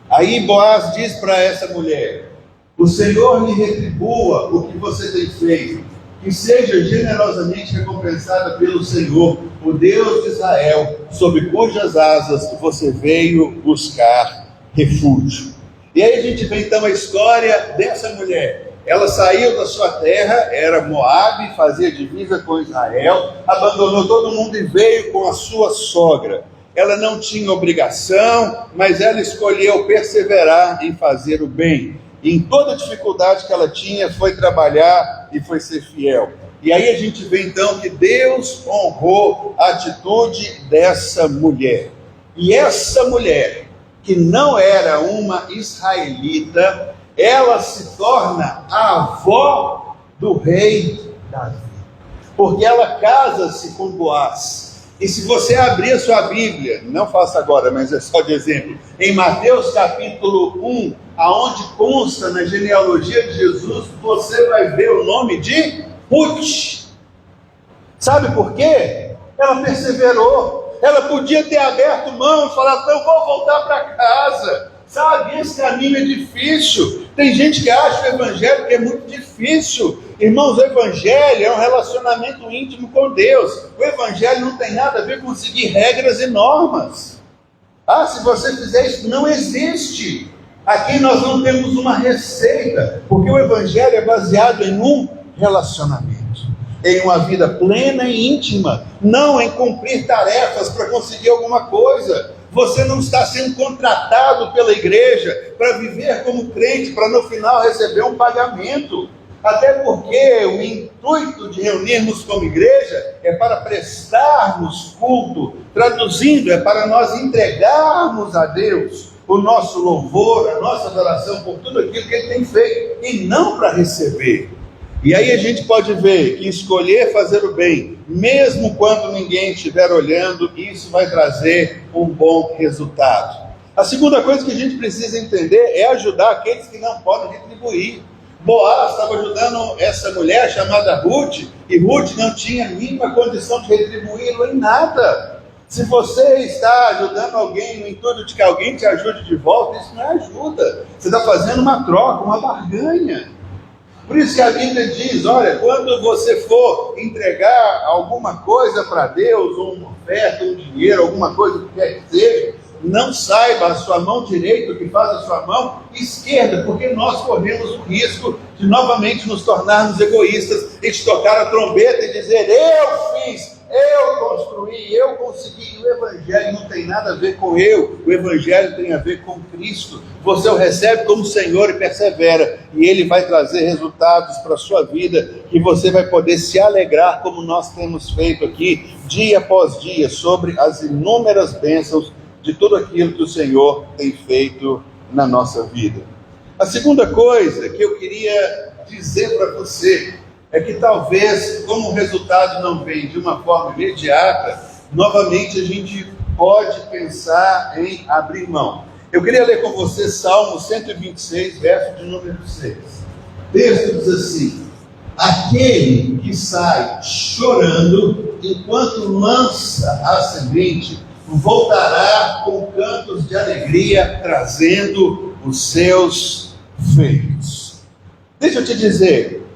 Aí Boaz diz para essa mulher: o Senhor lhe retribua o que você tem feito, que seja generosamente recompensada pelo Senhor, o Deus de Israel, sob cujas asas você veio buscar refúgio. E aí a gente vê então a história dessa mulher. Ela saiu da sua terra, era Moabe, fazia divisa com Israel, abandonou todo mundo e veio com a sua sogra. Ela não tinha obrigação, mas ela escolheu perseverar em fazer o bem. E em toda dificuldade que ela tinha, foi trabalhar e foi ser fiel. E aí a gente vê então que Deus honrou a atitude dessa mulher. E essa mulher, que não era uma israelita, ela se torna a avó do rei Davi. Porque ela casa-se com Boaz. E se você abrir a sua Bíblia, não faça agora, mas é só de exemplo, em Mateus capítulo 1, aonde consta na genealogia de Jesus, você vai ver o nome de Ruth. Sabe por quê? Ela perseverou. Ela podia ter aberto mão e falado: não, vou voltar para casa. Sabe, esse caminho é difícil. Tem gente que acha o evangelho que é muito difícil. Irmãos, o evangelho é um relacionamento íntimo com Deus. O evangelho não tem nada a ver com seguir regras e normas. Ah, se você fizer isso, não existe. Aqui nós não temos uma receita, porque o evangelho é baseado em um relacionamento, em uma vida plena e íntima, não em cumprir tarefas para conseguir alguma coisa. Você não está sendo contratado pela igreja para viver como crente, para no final receber um pagamento. Até porque o intuito de reunirmos como igreja é para prestarmos culto. Traduzindo, é para nós entregarmos a Deus o nosso louvor, a nossa adoração por tudo aquilo que Ele tem feito, e não para receber. E aí a gente pode ver que escolher fazer o bem, mesmo quando ninguém estiver olhando, isso vai trazer um bom resultado. A segunda coisa que a gente precisa entender é ajudar aqueles que não podem retribuir. Boaz estava ajudando essa mulher chamada Ruth, e Ruth não tinha a mínima condição de retribuí-lo em nada. Se você está ajudando alguém no intuito de que alguém te ajude de volta, isso não é ajuda. Você está fazendo uma troca, uma barganha. Por isso que a Bíblia diz: olha, quando você for entregar alguma coisa para Deus, ou uma oferta, um dinheiro, alguma coisa que quer que seja, não saiba a sua mão direita o que faz a sua mão esquerda, porque nós corremos o risco de novamente nos tornarmos egoístas e de tocar a trombeta e dizer: eu fiz, eu construí, eu consegui. O evangelho não tem nada a ver com eu, o evangelho tem a ver com Cristo. Você o recebe como Senhor e persevera, e Ele vai trazer resultados para a sua vida, que você vai poder se alegrar, como nós temos feito aqui, dia após dia, sobre as inúmeras bênçãos de tudo aquilo que o Senhor tem feito na nossa vida. A segunda coisa que eu queria dizer para você é que talvez, como o resultado não vem de uma forma imediata, novamente a gente pode pensar em abrir mão. Eu queria ler com você Salmo 126, verso de número 6. O texto diz assim: aquele que sai chorando enquanto lança a semente, voltará com cantos de alegria, trazendo os seus feitos. Deixa eu te dizer,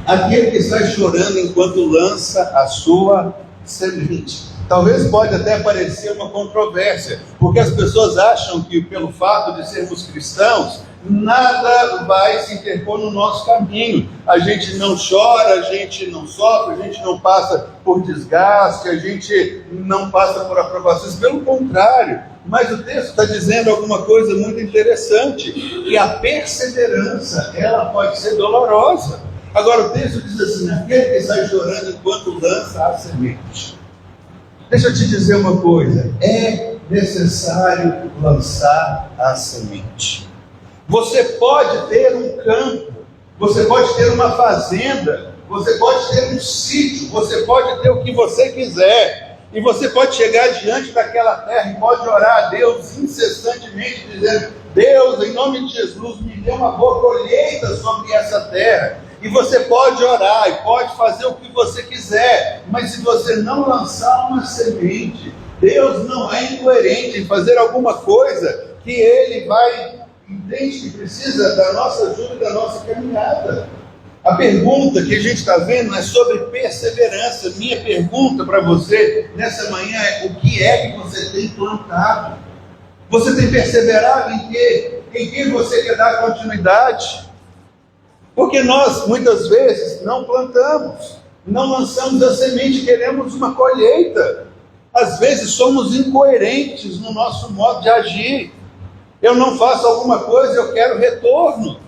aquele que está chorando enquanto lança a sua semente. Talvez pode até parecer uma controvérsia, porque as pessoas acham que pelo fato de sermos cristãos, nada vai se interpor no nosso caminho. A gente não chora, a gente não sofre, a gente não passa por desgaste, a gente não passa por aprovações. Pelo contrário, Mas o texto está dizendo alguma coisa muito interessante, que a perseverança, ela pode ser dolorosa. Agora o texto diz assim: aquele que sai chorando enquanto lança a semente. Deixa eu te dizer uma coisa, é necessário lançar a semente. Você pode ter um campo, você pode ter uma fazenda, você pode ter um sítio, você pode ter o que você quiser, e você pode chegar diante daquela terra e pode orar a Deus incessantemente, dizendo: Deus, em nome de Jesus, me dê uma boa colheita sobre essa terra. E você pode orar e pode fazer o que você quiser, mas se você não lançar uma semente, Deus não é incoerente em fazer alguma coisa que Ele entende que precisa da nossa ajuda e da nossa caminhada. A pergunta que a gente está vendo é sobre perseverança. Minha pergunta para você nessa manhã é: o que é que você tem plantado? Você tem perseverado em quê? Em que você quer dar continuidade? Porque nós, muitas vezes, não plantamos, não lançamos a semente, queremos uma colheita. Às vezes somos incoerentes no nosso modo de agir. Eu não faço alguma coisa, eu quero retorno.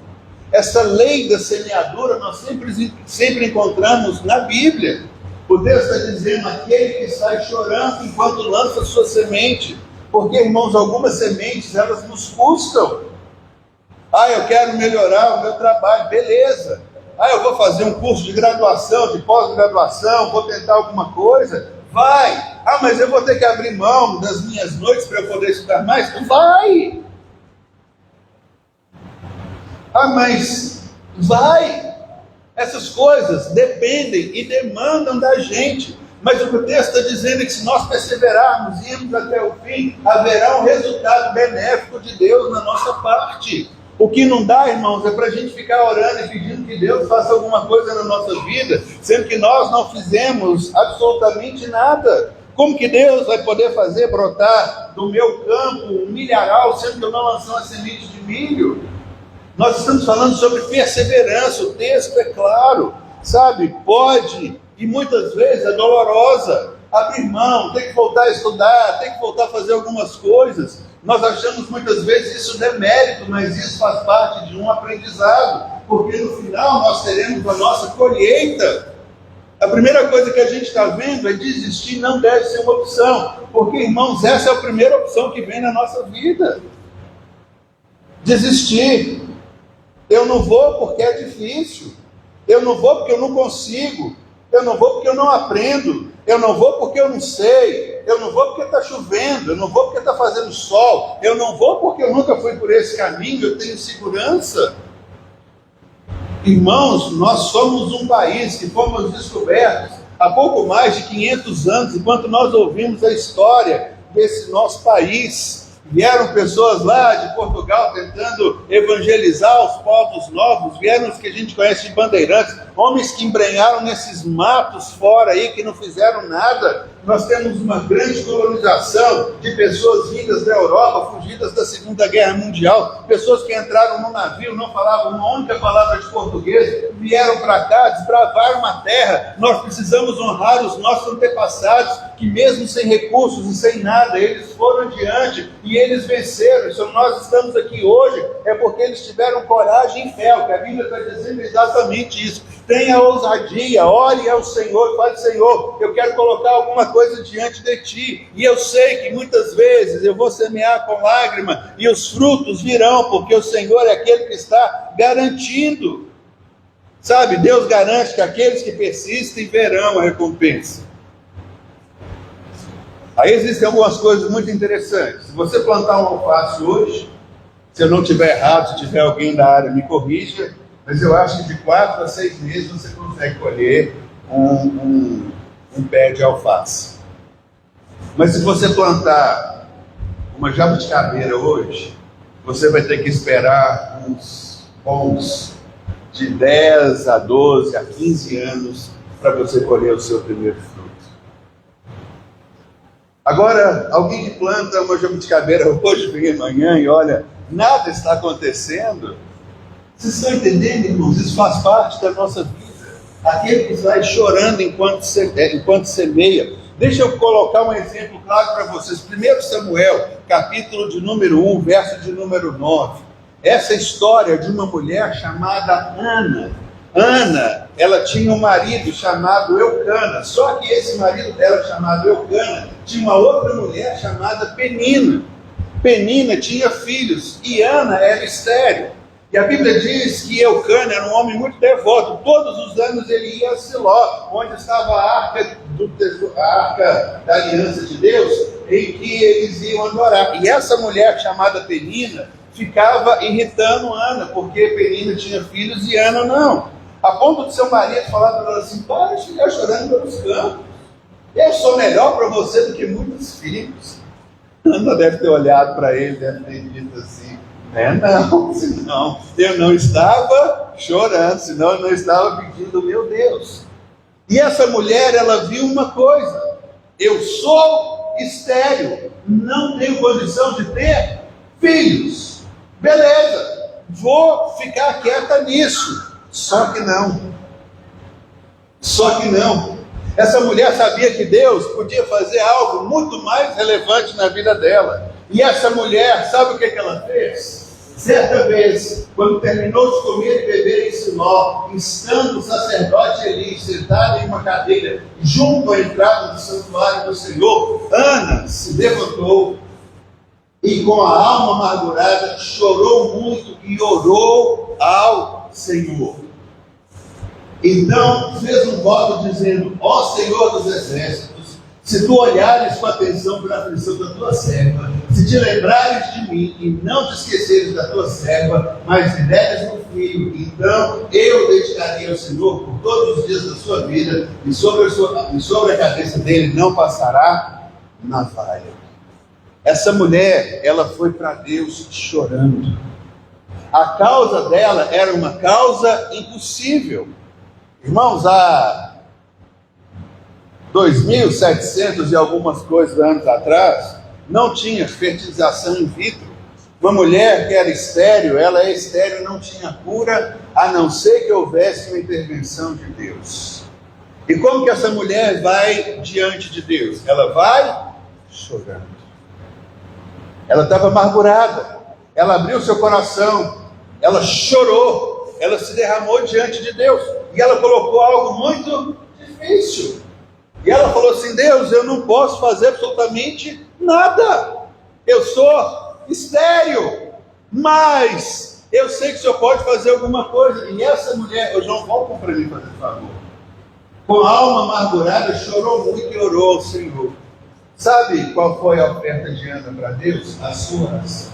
Essa lei da semeadura nós sempre encontramos na Bíblia. O Deus está dizendo: aquele que sai chorando enquanto lança a sua semente. Porque, irmãos, algumas sementes, elas nos custam. Eu quero melhorar o meu trabalho, beleza. Eu vou fazer um curso de graduação, de pós-graduação, vou tentar alguma coisa. Vai. Mas eu vou ter que abrir mão das minhas noites para eu poder estudar mais? Vai. Mas vai. Essas coisas dependem e demandam da gente. Mas o que o texto está dizendo é que se nós perseverarmos e irmos até o fim, haverá um resultado benéfico de Deus na nossa parte. O que não dá, irmãos, é para a gente ficar orando e pedindo que Deus faça alguma coisa na nossa vida, sendo que nós não fizemos absolutamente nada. Como que Deus vai poder fazer brotar do meu campo um milharal, sendo que eu não lancei uma semente de milho? Nós estamos falando sobre perseverança, o texto é claro, sabe? Pode, e muitas vezes é dolorosa, abrir mão, tem que voltar a estudar, tem que voltar a fazer algumas coisas. Nós achamos muitas vezes isso demérito, mas isso faz parte de um aprendizado, porque no final nós teremos a nossa colheita. A primeira coisa que a gente está vendo é desistir não deve ser uma opção, porque, irmãos, essa é a primeira opção que vem na nossa vida. Desistir. Eu não vou porque é difícil, eu não vou porque eu não consigo, eu não vou porque eu não aprendo, eu não vou porque eu não sei, eu não vou porque está chovendo, eu não vou porque está fazendo sol, eu não vou porque eu nunca fui por esse caminho, eu tenho segurança. Irmãos, nós somos um país que fomos descobertos há pouco mais de 500 anos, enquanto nós ouvimos a história desse nosso país. Vieram pessoas lá de Portugal tentando evangelizar os povos novos, vieram os que a gente conhece de bandeirantes, homens que embrenharam nesses matos fora aí, que não fizeram nada. Nós temos uma grande colonização de pessoas vindas da Europa, fugidas da Segunda Guerra Mundial, pessoas que entraram no navio, não falavam uma única palavra de português, vieram para cá, desbravaram uma terra. Nós precisamos honrar os nossos antepassados, que mesmo sem recursos e sem nada, eles foram adiante e eles venceram. E se nós estamos aqui hoje, é porque eles tiveram coragem e fé. O que a Bíblia está dizendo é exatamente isso. Tenha ousadia, ore ao Senhor, fale: Senhor, eu quero colocar alguma coisa diante de Ti, e eu sei que muitas vezes eu vou semear com lágrima, e os frutos virão, porque o Senhor é aquele que está garantindo. Sabe, Deus garante que aqueles que persistem verão a recompensa. Aí existem algumas coisas muito interessantes. Se você plantar um alface hoje, se eu não estiver errado, se tiver alguém da área me corrija, mas eu acho que de 4 a 6 meses você consegue colher um pé de alface. Mas se você plantar uma jabuticabeira hoje, você vai ter que esperar uns bons de 10 a 12 a 15 anos para você colher o seu primeiro fruto. Agora, alguém que planta uma jabuticabeira hoje, vem amanhã e olha, nada está acontecendo. Vocês estão entendendo, irmãos? Isso faz parte da nossa vida. Aquele que vai chorando enquanto semeia. Deixa eu colocar um exemplo claro para vocês. 1 Samuel, capítulo de número 1, verso de número 9. Essa história de uma mulher chamada Ana. Ana, ela tinha um marido chamado Eucana. Só que esse marido dela, chamado Eucana, tinha uma outra mulher chamada Penina. Penina tinha filhos e Ana era estéril. E a Bíblia diz que Eucana era um homem muito devoto. Todos os anos ele ia a Siló, onde estava a arca da aliança de Deus, em que eles iam adorar. E essa mulher chamada Penina ficava irritando Ana, porque Penina tinha filhos e Ana não. A ponto de seu marido falar para ela assim: para de ficar chorando pelos campos. Eu sou melhor para você do que muitos filhos. Ana deve ter olhado para ele, deve ter dito assim: não, senão eu não estava chorando, senão eu não estava pedindo, meu Deus. E essa mulher, ela viu uma coisa: eu sou estéril, não tenho condição de ter filhos. Beleza, vou ficar quieta nisso. Só que não. Essa mulher sabia que Deus podia fazer algo muito mais relevante na vida dela. E essa mulher, sabe o que ela fez? Certa vez, quando terminou de comer e beber em Siló, estando o sacerdote Eli sentado em uma cadeira junto à entrada do santuário do Senhor, Ana se levantou e com a alma amargurada chorou muito e orou ao Senhor. Então fez um voto dizendo: ó Senhor dos exércitos, se tu olhares com atenção para a aflição da tua serva, se te lembrares de mim e não te esqueceres da tua serva, mas me deres um filho, então eu dedicarei ao Senhor por todos os dias da sua vida, e sobre a cabeça dele não passará navalha. Essa mulher, ela foi para Deus chorando. A causa dela era uma causa impossível. Irmãos, há 2.700 e algumas coisas anos atrás, não tinha fertilização in vitro. Uma mulher que era estéril, ela é estéril, não tinha cura, a não ser que houvesse uma intervenção de Deus. E como que essa mulher vai diante de Deus? Ela vai chorando. Ela estava amargurada, ela abriu seu coração, ela chorou, ela se derramou diante de Deus, e ela colocou algo muito difícil. E ela falou assim: Deus, eu não posso fazer absolutamente nada, eu sou estéril, mas eu sei que o Senhor pode fazer alguma coisa. E essa mulher, ô João, volta para mim, por favor, com a alma amargurada, chorou muito e orou ao Senhor. Sabe qual foi a oferta de Ana para Deus? A sua oração.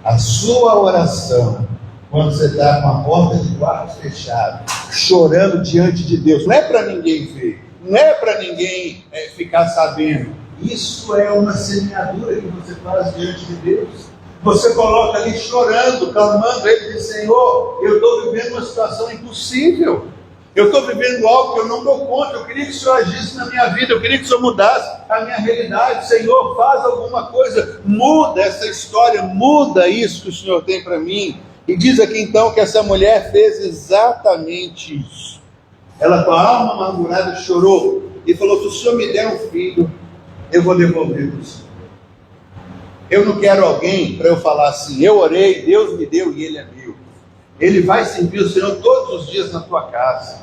A sua oração, quando você está com a porta de quarto fechada, chorando diante de Deus, não é para ninguém ver, não é para ninguém ficar sabendo. Isso é uma semeadura que você faz diante de Deus. Você coloca ali chorando, clamando Ele, diz: Senhor, eu estou vivendo uma situação impossível. Eu estou vivendo algo que eu não dou conta. Eu queria que o Senhor agisse na minha vida. Eu queria que o Senhor mudasse a minha realidade. Senhor, faz alguma coisa. Muda essa história. Muda isso que o Senhor tem para mim. E diz aqui então que essa mulher fez exatamente isso. Ela com a alma amargurada chorou e falou: se o Senhor me der um filho, eu vou devolver para o Senhor. Eu não quero alguém para eu falar assim: eu orei, Deus me deu e Ele é meu. Ele vai servir o Senhor todos os dias na tua casa.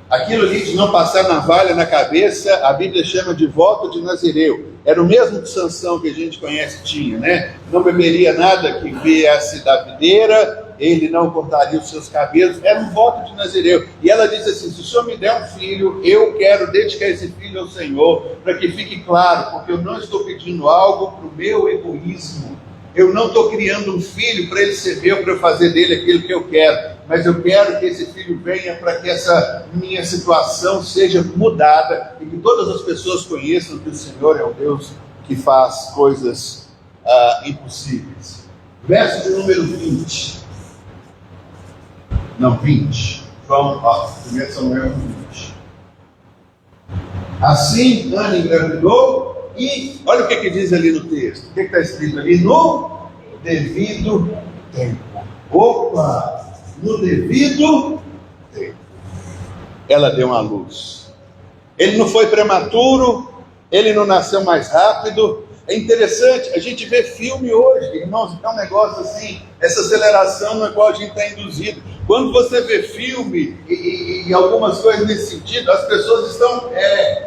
Aquilo ali de não passar navalha na cabeça, a Bíblia chama de voto de Nazireu. Era o mesmo que Sansão, que a gente conhece, tinha, né? Não beberia nada que viesse da videira, ele não cortaria os seus cabelos. Era um voto de Nazireu. E ela disse assim: se o Senhor me der um filho, eu quero dedicar esse filho ao Senhor, para que fique claro, porque eu não estou pedindo algo para o meu egoísmo. Eu não estou criando um filho para ele ser meu, para eu fazer dele aquilo que eu quero, mas eu quero que esse filho venha para que essa minha situação seja mudada e que todas as pessoas conheçam que o Senhor é o Deus que faz coisas impossíveis. Verso de número 20. Não, 20. João, 1 Samuel 20. Assim, Ana engravidou. E olha o que diz ali no texto. O que está escrito ali? No devido tempo. Opa! No devido tempo. Ela deu uma luz. Ele não foi prematuro, ele não nasceu mais rápido. É interessante, a gente vê filme hoje, irmãos, é um negócio assim, essa aceleração na qual a gente está induzido. Quando você vê filme e algumas coisas nesse sentido, as pessoas estão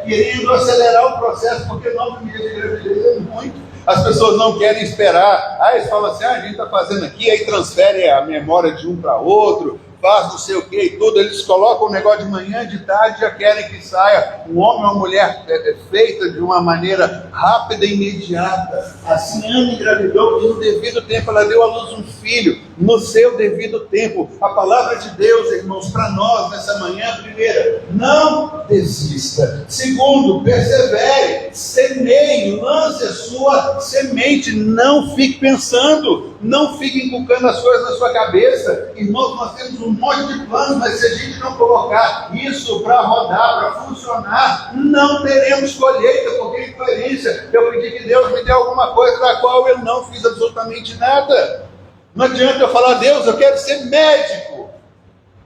querendo acelerar o processo, porque 9 meses de gravidez é muito. As pessoas não querem esperar. Aí eles falam assim, a gente está fazendo aqui, aí transfere a memória de um para outro, faz não sei o que e tudo. Eles colocam o negócio de manhã, de tarde, já querem que saia um homem ou uma mulher feita de uma maneira rápida e imediata. Assim, Ana engravidou e no devido tempo ela deu à luz um filho, no seu devido tempo. A palavra de Deus, irmãos, para nós nessa manhã, primeiro, não desista. Segundo, persevere, semeie, lance a sua semente, não fique pensando, não fique inculcando as coisas na sua cabeça. Irmãos, nós temos um monte de planos, mas se a gente não colocar isso para rodar, para funcionar, não teremos colheita, porque em coerência eu pedi que Deus me dê alguma coisa da qual eu não fiz absolutamente nada. Não adianta eu falar, Deus, eu quero ser médico.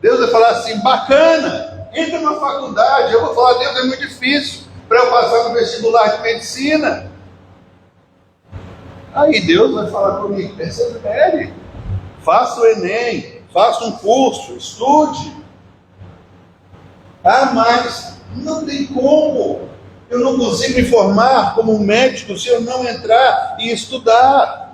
Deus vai falar assim, bacana, entra na faculdade. Eu vou falar, Deus, é muito difícil para eu passar no vestibular de medicina. Aí Deus vai falar comigo, persevere, faça o Enem, faça um curso, estude. Ah, mas não tem como. Eu não consigo me formar como médico se eu não entrar e estudar.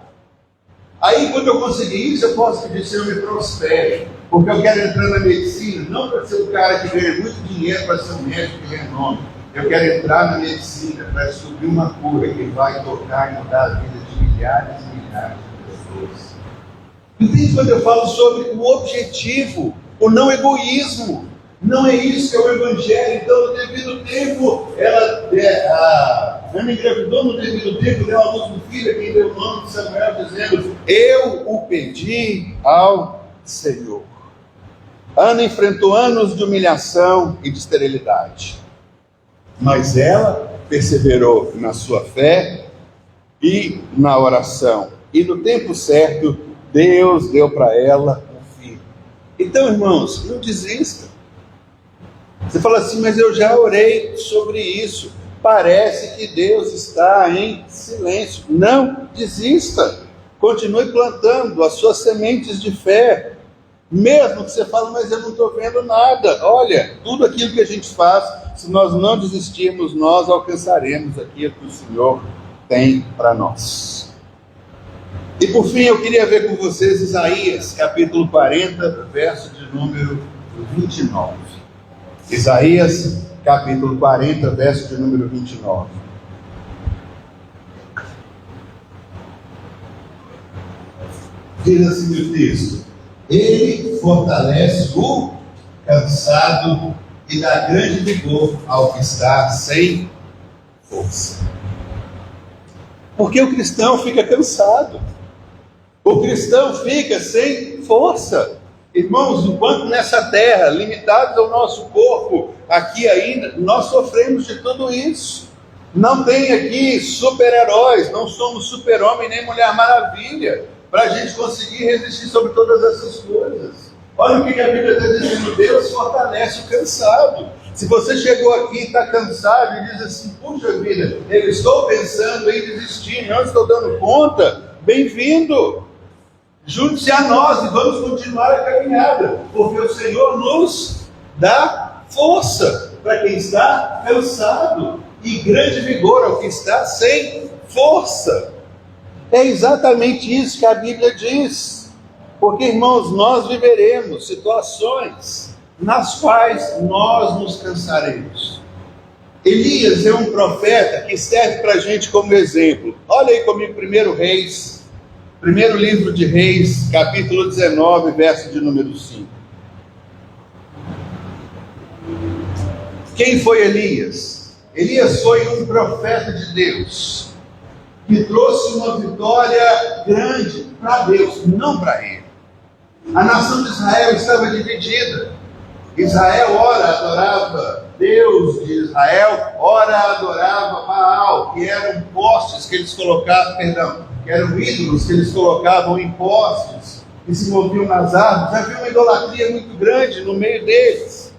Aí, quando eu conseguir isso, eu posso pedir, Senhor, me prospere, porque eu quero entrar na medicina, não para ser um cara que ganha muito dinheiro para ser um médico que ganha nome. Eu quero entrar na medicina para descobrir uma cura que vai tocar e mudar a vida de milhares e milhares de pessoas. Entende quando eu falo sobre o objetivo, o não egoísmo? Não é isso que é o Evangelho. Então, no devido tempo, a Ana engravidou, no devido tempo, deu à luz um filho, a quem deu o nome de Samuel, dizendo, eu o pedi ao Senhor. Ana enfrentou anos de humilhação e de esterilidade, mas ela perseverou na sua fé e na oração. E no tempo certo, Deus deu para ela um filho. Então, irmãos, não desista. Você fala assim, mas eu já orei sobre isso. Parece que Deus está em silêncio. Não desista. Continue plantando as suas sementes de fé. Mesmo que você fale, mas eu não estou vendo nada. Olha, tudo aquilo que a gente faz, se nós não desistirmos, nós alcançaremos aquilo que o Senhor tem para nós. E por fim, eu queria ver com vocês Isaías, capítulo 40, verso de número 29. Isaías, capítulo 40, verso de número 29. Diz assim o texto: Ele fortalece o cansado e dá grande vigor ao que está sem força. Porque o cristão fica cansado. O cristão fica sem força. Irmãos, enquanto nessa terra, limitados ao nosso corpo, aqui ainda, nós sofremos de tudo isso. Não tem aqui super-heróis, não somos super-homem nem mulher maravilha, para a gente conseguir resistir sobre todas essas coisas. Olha o que a Bíblia está dizendo, Deus fortalece o cansado. Se você chegou aqui e está cansado e diz assim, puxa vida, eu estou pensando em desistir, não estou dando conta, bem-vindo. Junte-se a nós e vamos continuar a caminhada, porque o Senhor nos dá força para quem está cansado e grande vigor ao que está sem força. É exatamente isso que a Bíblia diz, porque, irmãos, nós viveremos situações nas quais nós nos cansaremos. Elias é um profeta que serve para a gente como exemplo. Olha aí comigo, 1 Reis. Primeiro livro de Reis, capítulo 19, verso de número 5. Quem foi Elias? Elias foi um profeta de Deus, que trouxe uma vitória grande para Deus, não para ele. A nação de Israel estava dividida. Israel ora adorava Deus de Israel, ora adorava Baal, que eram postes que eles colocavam, que eram ídolos que eles colocavam em postes, que se moviam nas árvores. Havia uma idolatria muito grande no meio deles.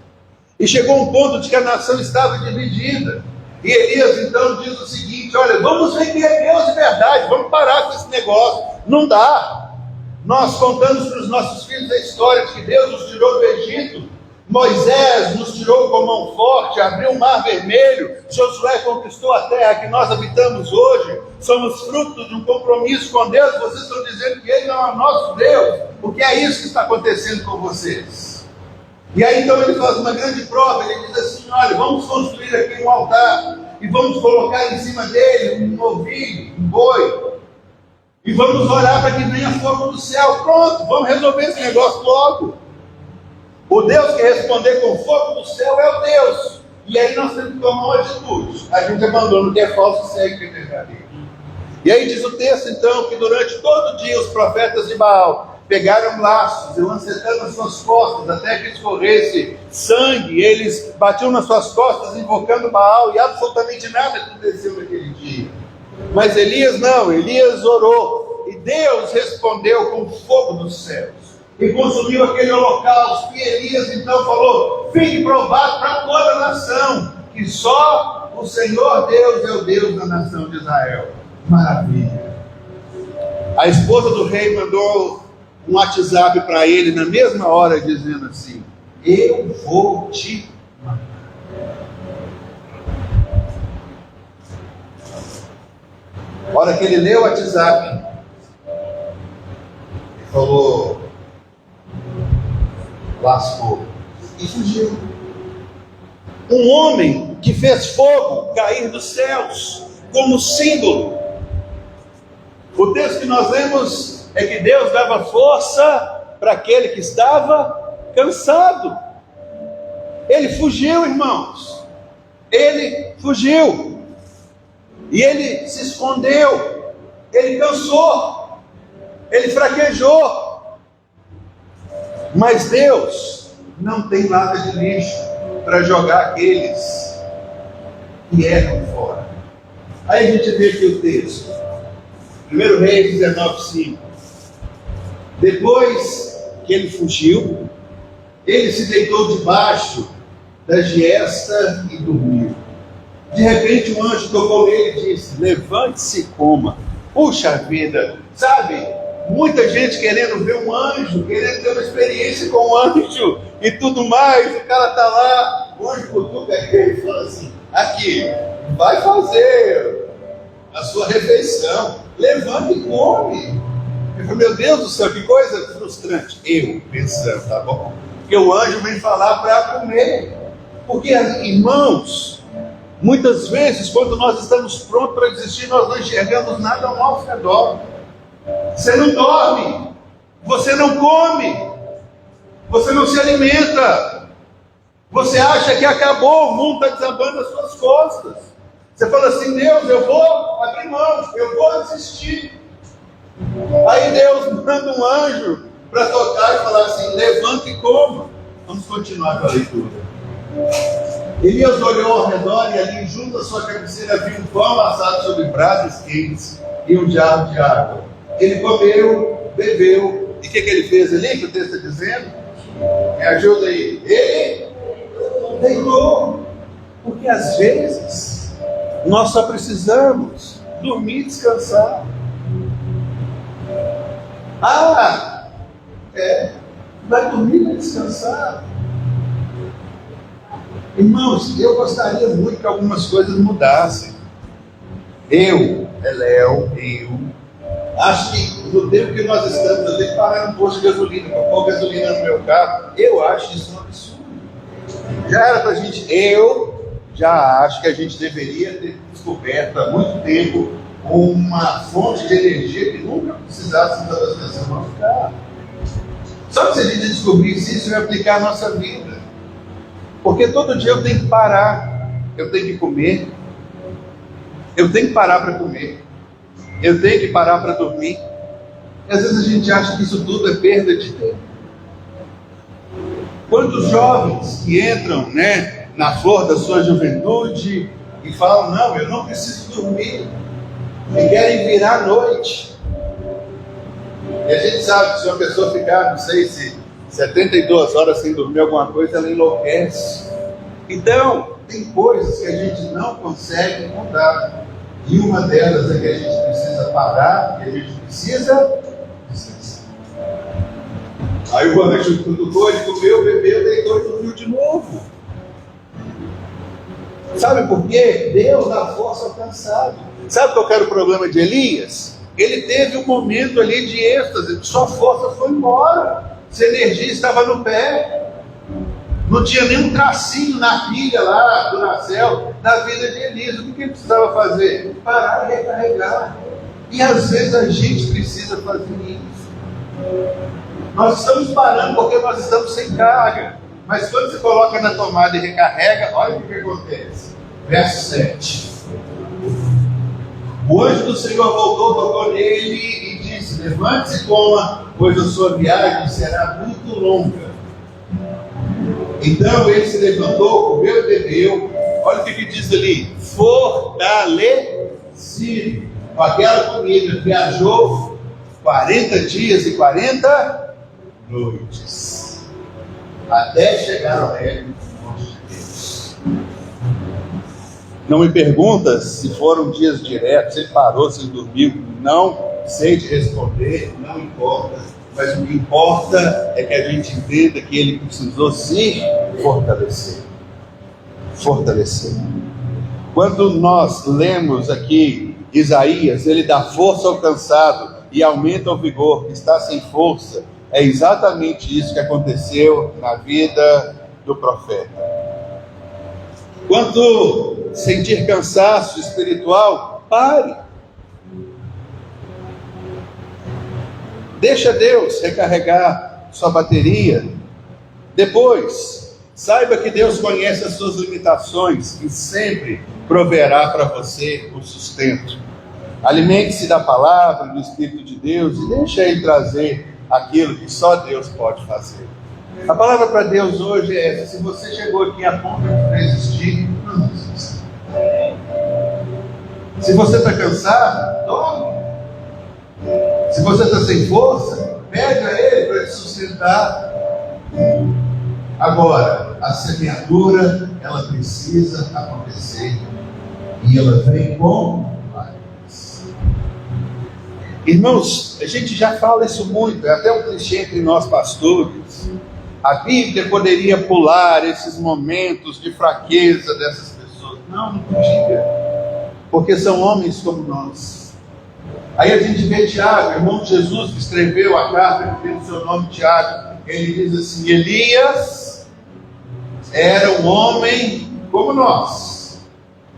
E chegou um ponto de que a nação estava dividida. E Elias então diz o seguinte: olha, vamos ver quem é Deus de verdade, vamos parar com esse negócio. Não dá. Nós contamos para os nossos filhos a história de que Deus nos tirou do Egito. Moisés nos tirou com mão forte, abriu o mar vermelho. Josué conquistou a terra que nós habitamos hoje. Somos fruto de um compromisso com Deus. Vocês estão dizendo que Ele não é o nosso Deus. O que é isso que está acontecendo com vocês? E aí então ele faz uma grande prova. Ele diz assim: olha, vamos construir aqui um altar e vamos colocar em cima dele um novilho, um boi, e vamos orar para que venha fogo do céu. Pronto, vamos resolver esse negócio logo. O Deus que responder com fogo do céu é o Deus. E aí nós temos que tomar uma atitude. A gente abandona o que é falso e segue o que é verdadeiro. E aí diz o texto então que durante todo o dia os profetas de Baal pegaram laços e lancetando as suas costas até que escorresse sangue. Eles batiam nas suas costas invocando Baal e absolutamente nada aconteceu naquele dia. Mas Elias não, Elias orou e Deus respondeu com fogo dos céus e consumiu aquele holocausto. E Elias então falou: fique provado para toda a nação que só o Senhor Deus é o Deus da nação de Israel. Maravilha. A esposa do rei mandou um WhatsApp para ele na mesma hora dizendo assim: eu vou te matar. A hora que ele leu o WhatsApp, ele falou: lascou, e fugiu. Um homem que fez fogo cair dos céus como símbolo. O texto que nós lemos é que Deus dava força para aquele que estava cansado. Ele fugiu, irmãos. Ele fugiu. E ele se escondeu. Ele cansou. Ele fraquejou. Mas Deus não tem lata de lixo para jogar aqueles que erram fora. Aí a gente vê aqui o texto. 1 Reis 19:5. Depois que ele fugiu, ele se deitou debaixo da giesta e dormiu. De repente um anjo tocou nele e disse: levante-se e coma. Puxa vida, sabe? Muita gente querendo ver um anjo, querendo ter uma experiência com um anjo e tudo mais. O cara está lá, o anjo cutuca ele e fala assim: aqui, vai fazer a sua refeição, levanta e come. Eu falei: meu Deus do céu, que coisa frustrante. Eu pensando, tá bom? Porque o anjo vem falar para comer. Porque, irmãos, muitas vezes quando nós estamos prontos para desistir, nós não enxergamos nada ao nosso redor. Você não dorme, você não come, você não se alimenta, você acha que acabou, o mundo está desabando as suas costas. Você fala assim: Deus, eu vou abrir mão, eu vou desistir. Aí Deus manda um anjo para tocar e falar assim: levanta e coma. Vamos continuar com a leitura. Elias olhou ao redor e ali junto à sua cabeceira havia um pão assado sobre brasas quentes e um jarro de água. Ele comeu, bebeu. E o que ele fez ali, que o texto está dizendo? Me ajuda aí. Ele deitou. Porque às vezes nós só precisamos dormir e descansar. Vai dormir e vai descansar. Irmãos, eu gostaria muito que algumas coisas mudassem. Eu acho que no tempo que nós estamos, eu tenho que parar no posto de gasolina para pôr gasolina no meu carro. Eu acho isso um absurdo. Já era para a gente, eu já acho que a gente deveria ter descoberto há muito tempo uma fonte de energia que nunca precisasse da abastecimento do nosso carro. Só que se a gente descobrisse isso, vai aplicar a nossa vida. Porque todo dia eu tenho que parar, eu tenho que comer, eu tenho que parar para comer, eu tenho que parar para dormir. E às vezes a gente acha que isso tudo é perda de tempo. Quantos jovens que entram, na flor da sua juventude e falam: não, eu não preciso dormir, e querem virar a noite. E a gente sabe que se uma pessoa ficar, não sei se 72 horas sem dormir alguma coisa, ela enlouquece. Então, tem coisas que a gente não consegue mudar. E uma delas é que a gente precisa parar, que a gente precisa descansar. Aí o Boaventura tudo ele comeu, bebeu, deitou e dormiu de novo. Sabe por quê? Deus dá força ao cansado. Sabe qual era o problema de Elias? Ele teve um momento ali de êxtase, sua força foi embora, sua energia estava no pé. Não tinha nenhum tracinho na pilha lá do Nacel da vida de Elias. O que ele precisava fazer? Parar e recarregar. E às vezes a gente precisa fazer isso. Nós estamos parando porque nós estamos sem carga. Mas quando você coloca na tomada e recarrega, olha o que acontece. Verso 7. O anjo do Senhor voltou, tocou nele e disse: levante-se e coma, pois a sua viagem será muito longa. Então ele se levantou, comeu e bebeu. Olha o que diz ali: fortalecido com aquela comida, viajou 40 dias e 40 noites, até chegar ao reino do monte de Deus. Não me pergunta se foram dias diretos, se ele parou, se ele dormiu. Não sei te responder, não importa. Mas o que importa é que a gente entenda que ele precisou se fortalecer. Fortalecer. Quando nós lemos aqui Isaías, ele dá força ao cansado e aumenta o vigor que está sem força. É exatamente isso que aconteceu na vida do profeta. Quando sentir cansaço espiritual, pare. Deixa Deus recarregar sua bateria. Depois, saiba que Deus conhece as suas limitações e sempre proverá para você o sustento. Alimente-se da palavra, do Espírito de Deus e deixa Ele trazer aquilo que só Deus pode fazer. A palavra para Deus hoje é essa: se você chegou aqui a ponto de desistir, não desista. Se você está cansado, dorme. Se você está sem força, pede a Ele para te sustentar. Agora, a semeadura, ela precisa acontecer. E ela vem com lágrimas. Irmãos, a gente já fala isso muito, é até um clichê entre nós pastores. A Bíblia poderia pular esses momentos de fraqueza dessas pessoas. Não podia. Porque são homens como nós. Aí a gente vê Tiago, irmão de Jesus, que escreveu a carta, que tem o seu nome Tiago. Ele diz assim: Elias era um homem como nós,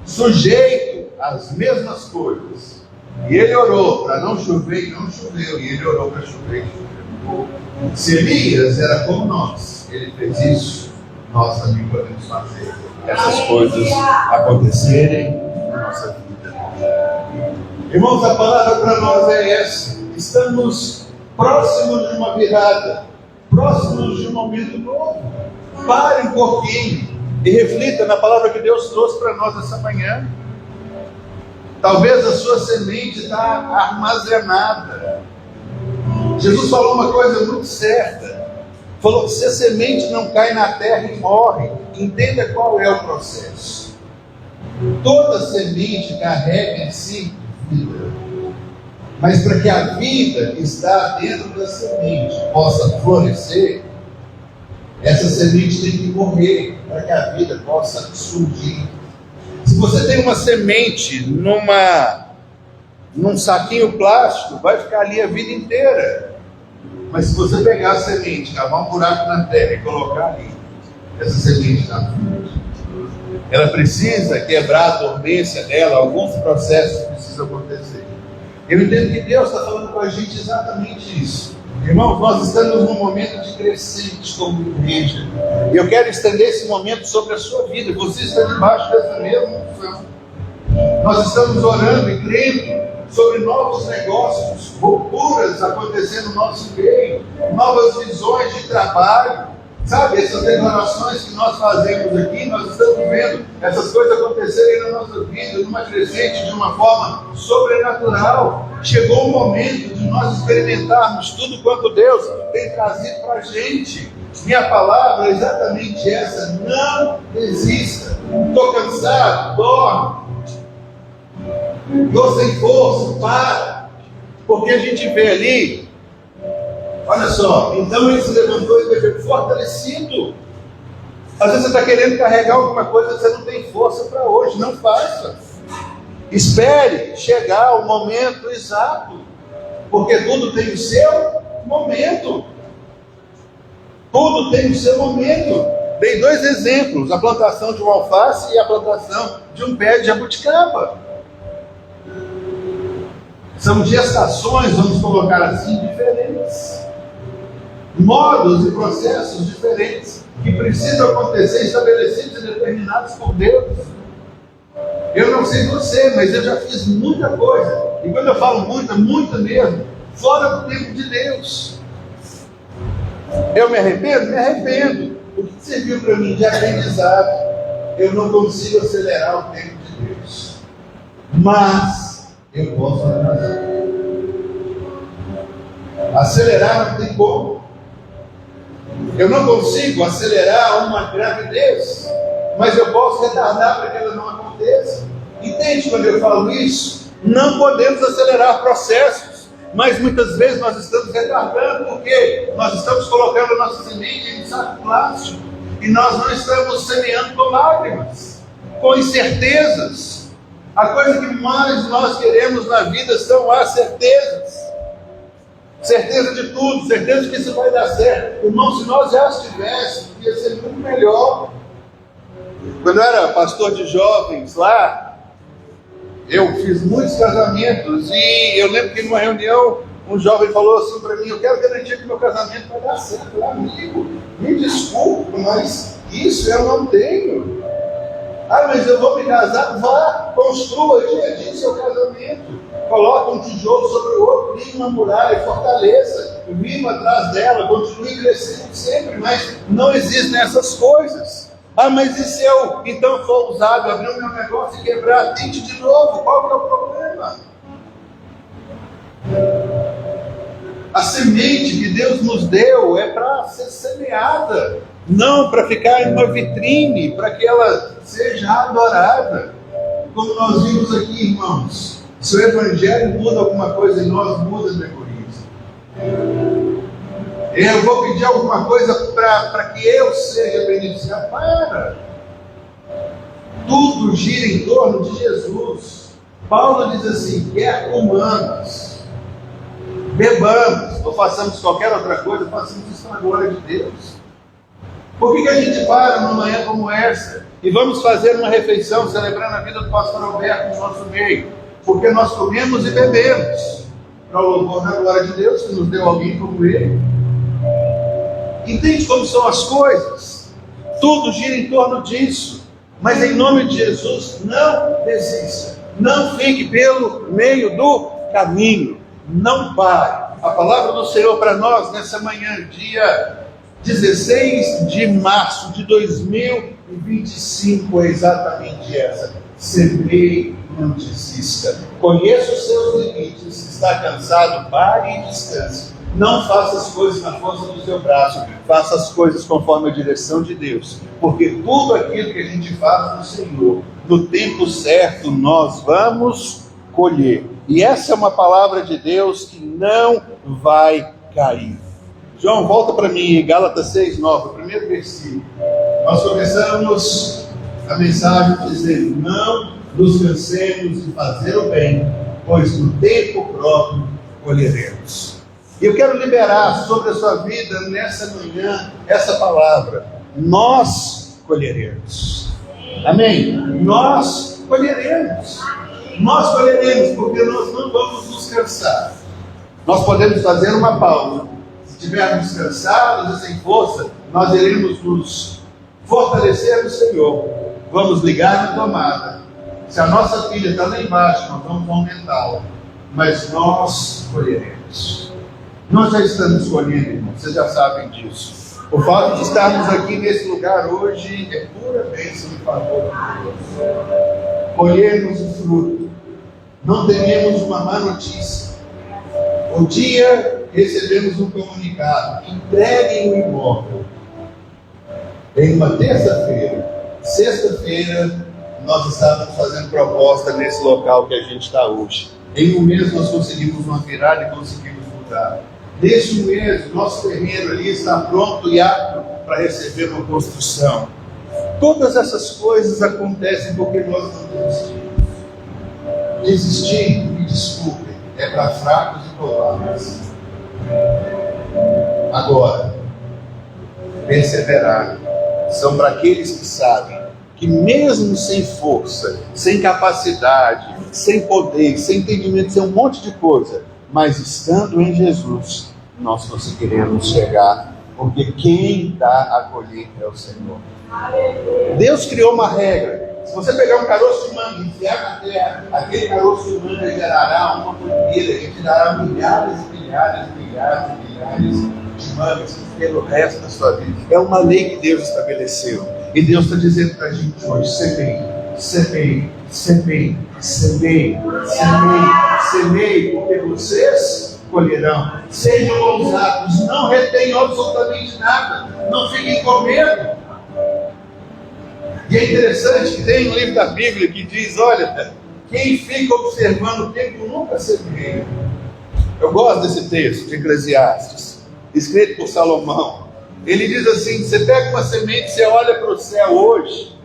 sujeito às mesmas coisas. E ele orou para não chover e não choveu. E ele orou para chover e choveu. Se Elias era como nós, ele fez isso, nós também podemos fazer essas coisas acontecerem na nossa vida. Irmãos, a palavra para nós é essa: estamos próximos de uma virada, próximos de um momento novo. Pare um pouquinho e reflita na palavra que Deus trouxe para nós essa manhã. Talvez a sua semente está armazenada. Jesus falou uma coisa muito certa. Falou que se a semente não cai na terra e morre, entenda qual é o processo. Toda semente carrega em si vida. Mas para que a vida que está dentro da semente possa florescer, essa semente tem que morrer para que a vida possa surgir. Se você tem uma semente num saquinho plástico, vai ficar ali a vida inteira. Mas se você pegar a semente, cavar um buraco na terra e colocar ali, essa semente está fruto. Ela precisa quebrar a dormência dela, alguns processos precisam acontecer. Eu entendo que Deus está falando com a gente exatamente isso. Irmãos, nós estamos num momento de crescente como igreja. E eu quero estender esse momento sobre a sua vida. Você está debaixo dessa mesma unção. Nós estamos orando e crendo sobre novos negócios, rupturas acontecendo no nosso meio, novas visões de trabalho. Sabe, essas declarações que nós fazemos aqui, nós estamos vendo essas coisas acontecerem na nossa vida, numa crescente, de uma forma sobrenatural. Chegou o momento de nós experimentarmos tudo quanto Deus tem trazido para a gente. Minha palavra é exatamente essa: não desista. Estou cansado, dorme. Estou sem força, para. Porque a gente vê ali, olha só, então ele se levantou e foi fortalecido. Às vezes você está querendo carregar alguma coisa que você não tem força para hoje, não faça. Espere chegar o momento exato, porque tudo tem o seu momento. Tudo tem o seu momento. Dei 2 exemplos: a plantação de uma alface e a plantação de um pé de jabuticaba. São gestações, vamos colocar assim, diferentes. Modos e processos diferentes que precisam acontecer, estabelecidos e determinados por Deus. Eu não sei você, mas eu já fiz muita coisa. E quando eu falo muita mesmo, fora do tempo de Deus. Eu me arrependo? Me arrependo. O que serviu para mim de aprendizado? Eu não consigo acelerar o tempo de Deus. Mas eu posso atrasar. Acelerar não tem como. Eu não consigo acelerar uma gravidez, mas eu posso retardar para que ela não aconteça. Entende quando eu falo isso? Não podemos acelerar processos, mas muitas vezes nós estamos retardando, porque nós estamos colocando a nossa semente em um saco plástico, e nós não estamos semeando com lágrimas, com incertezas. A coisa que mais nós queremos na vida são as certezas. Certeza de tudo, certeza de que isso vai dar certo. Irmão, se nós já estivéssemos, ia ser muito melhor. Quando eu era pastor de jovens lá, eu fiz muitos casamentos, e eu lembro que numa reunião, um jovem falou assim para mim: eu quero garantir que meu casamento vai dar certo. Eu falei: amigo, me desculpe, mas isso eu não tenho. Ah, mas eu vou me casar. Vá, construa dia a dia seu casamento. Coloque um tijolo sobre o outro, crie uma muralha, fortaleça, viva atrás dela, continue crescendo sempre, mas não existem essas coisas. Ah, mas e se eu então for ousado, abrir o meu negócio e quebrar? Tente de novo, qual que é o problema? A semente que Deus nos deu é para ser semeada, não para ficar em uma vitrine, para que ela seja adorada. Como nós vimos aqui, irmãos, se o Evangelho muda alguma coisa em nós, muda, Gregoriza. Eu vou pedir alguma coisa para que eu seja beneficiado. Para! Tudo gira em torno de Jesus. Paulo diz assim: quer comamos, bebamos, ou façamos qualquer outra coisa, façamos isso para a glória de Deus. Por que a gente para numa manhã como essa e vamos fazer uma refeição celebrando a vida do pastor Alberto no nosso meio? Porque nós comemos e bebemos para o louvor da glória de Deus, que nos deu alguém como ele. Entende como são as coisas? Tudo gira em torno disso. Mas em nome de Jesus, não desista. Não fique pelo meio do caminho. Não pare. A palavra do Senhor para nós nessa manhã, dia 16 de março de 2025, é exatamente essa: semeie, não desista. Conheça os seus limites. Está cansado, pare e descanse. Não faça as coisas na força do seu braço, faça as coisas conforme a direção de Deus, porque tudo aquilo que a gente faz no Senhor, no tempo certo, nós vamos colher. E essa é uma palavra de Deus que não vai cair. João, volta para mim, Gálatas 6:9, o primeiro versículo. Nós começamos a mensagem dizendo: não nos cansemos de fazer o bem, pois no tempo próprio colheremos. E eu quero liberar sobre a sua vida nessa manhã essa palavra: nós colheremos. Amém? Nós colheremos. Nós colheremos, porque nós não vamos nos cansar. Nós podemos fazer uma pausa. Se estivermos cansados e sem força, nós iremos nos fortalecer no Senhor. Vamos ligar na tomada. Se a nossa pilha está lá embaixo, nós vamos aumentá-la. Mas nós colheremos. Nós já estamos colhendo, irmãos, vocês já sabem disso. O fato de estarmos aqui nesse lugar hoje é pura bênção e favor de Deus. Colhemos o fruto. Não tememos uma má notícia. Um dia recebemos um comunicado: entreguem o imóvel. Em uma terça-feira, sexta-feira, nós estávamos fazendo proposta nesse local que a gente está hoje. Em um mês nós conseguimos uma virada e conseguimos mudar. Neste mês, o nosso terreno ali está pronto e apto para receber uma construção. Todas essas coisas acontecem porque nós não desistimos. Desistir, me desculpem, é para fracos e covardes. Agora, perseverar são para aqueles que sabem que mesmo sem força, sem capacidade, sem poder, sem entendimento, sem um monte de coisa, mas estando em Jesus, nós conseguiremos chegar, porque quem dá a colheita é o Senhor. Deus criou uma regra. Se você pegar um caroço de manga e enfiar na terra, aquele caroço de manga gerará uma colheita que te dará milhares e milhares e milhares e milhares de mangas pelo resto da sua vida. É uma lei que Deus estabeleceu. E Deus está dizendo para a gente hoje: semeie, semeie, semeie, semeie, semeie, semeie, porque vocês colherão. Sejam ousados, não retenham absolutamente nada, não fiquem com medo. E é interessante que tem um livro da Bíblia que diz: olha, quem fica observando o tempo nunca semeia. Eu gosto desse texto de Eclesiastes, escrito por Salomão. Ele diz assim: você pega uma semente, você olha para o céu hoje,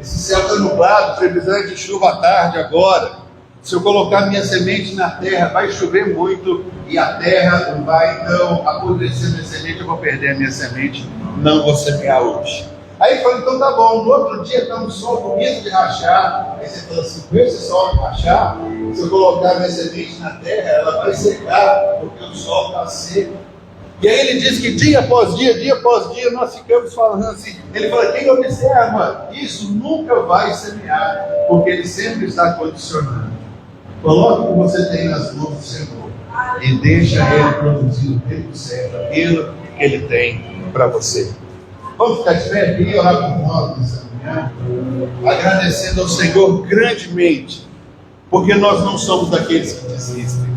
esse céu está nublado, previsão de chuva à tarde agora. Se eu colocar minha semente na terra, vai chover muito e a terra não vai então apodrecer minha semente, eu vou perder a minha semente, não vou semear hoje. Aí ele fala: então tá bom, no outro dia está um sol bonito de rachar. Aí você fala assim: com esse sol de rachar, se eu colocar minha semente na terra, ela vai secar, porque o sol está seco. E aí ele diz que dia após dia nós ficamos falando assim. Ele fala: quem observa isso nunca vai semear, porque ele sempre está condicionando. Coloque o que você tem nas mãos do Senhor e deixa ele produzir o tempo certo, aquilo que ele tem para você. Vamos ficar de pé e orar por nós nessa manhã, agradecendo ao Senhor grandemente, porque nós não somos daqueles que desistem,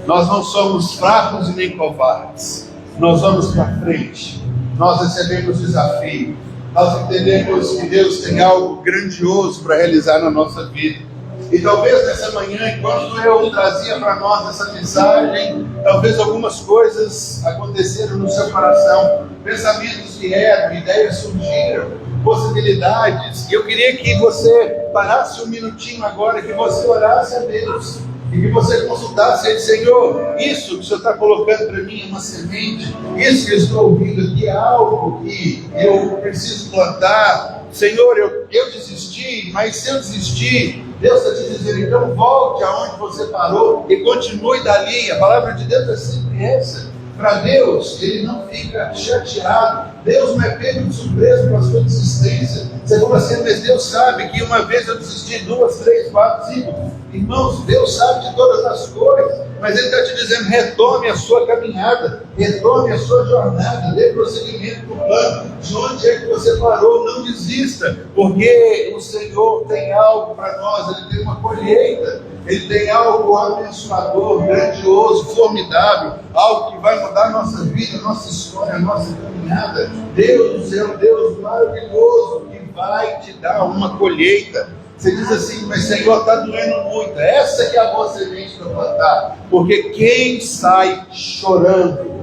nós não somos fracos e nem covardes, nós vamos para frente, nós recebemos desafio, nós entendemos que Deus tem algo grandioso para realizar na nossa vida. E talvez nessa manhã, enquanto eu trazia para nós essa mensagem, talvez algumas coisas aconteceram no seu coração, pensamentos vieram, ideias surgiram, possibilidades. E eu queria que você parasse um minutinho agora, que você orasse a Deus e que você consultasse ele: Senhor, isso que o Senhor está colocando para mim é uma semente, isso que eu estou ouvindo aqui é algo que eu preciso plantar. Senhor, eu desisti, mas se eu desistir, Deus está te dizendo: então volte aonde você parou e continue dali. A palavra de Deus é sempre essa. Para Deus, Ele não fica chateado. Deus não é pego de surpresa com a sua desistência. Você fala assim: mas Deus sabe que uma vez eu desisti, 2, 3, 4, 5. Irmãos, Deus sabe de todas as coisas, mas Ele está te dizendo: retome a sua caminhada, retome a sua jornada, dê prosseguimento no plano. De onde é que você parou? Não desista, porque o Senhor tem algo para nós. Ele tem uma colheita, Ele tem algo abençoador, grandioso, formidável, algo que vai mudar a nossa vida, a nossa história, a nossa caminhada. Deus é um Deus maravilhoso que vai te dar uma colheita. Você diz assim: mas Senhor, está doendo muito. Essa que é a boa semente para plantar, porque quem sai chorando,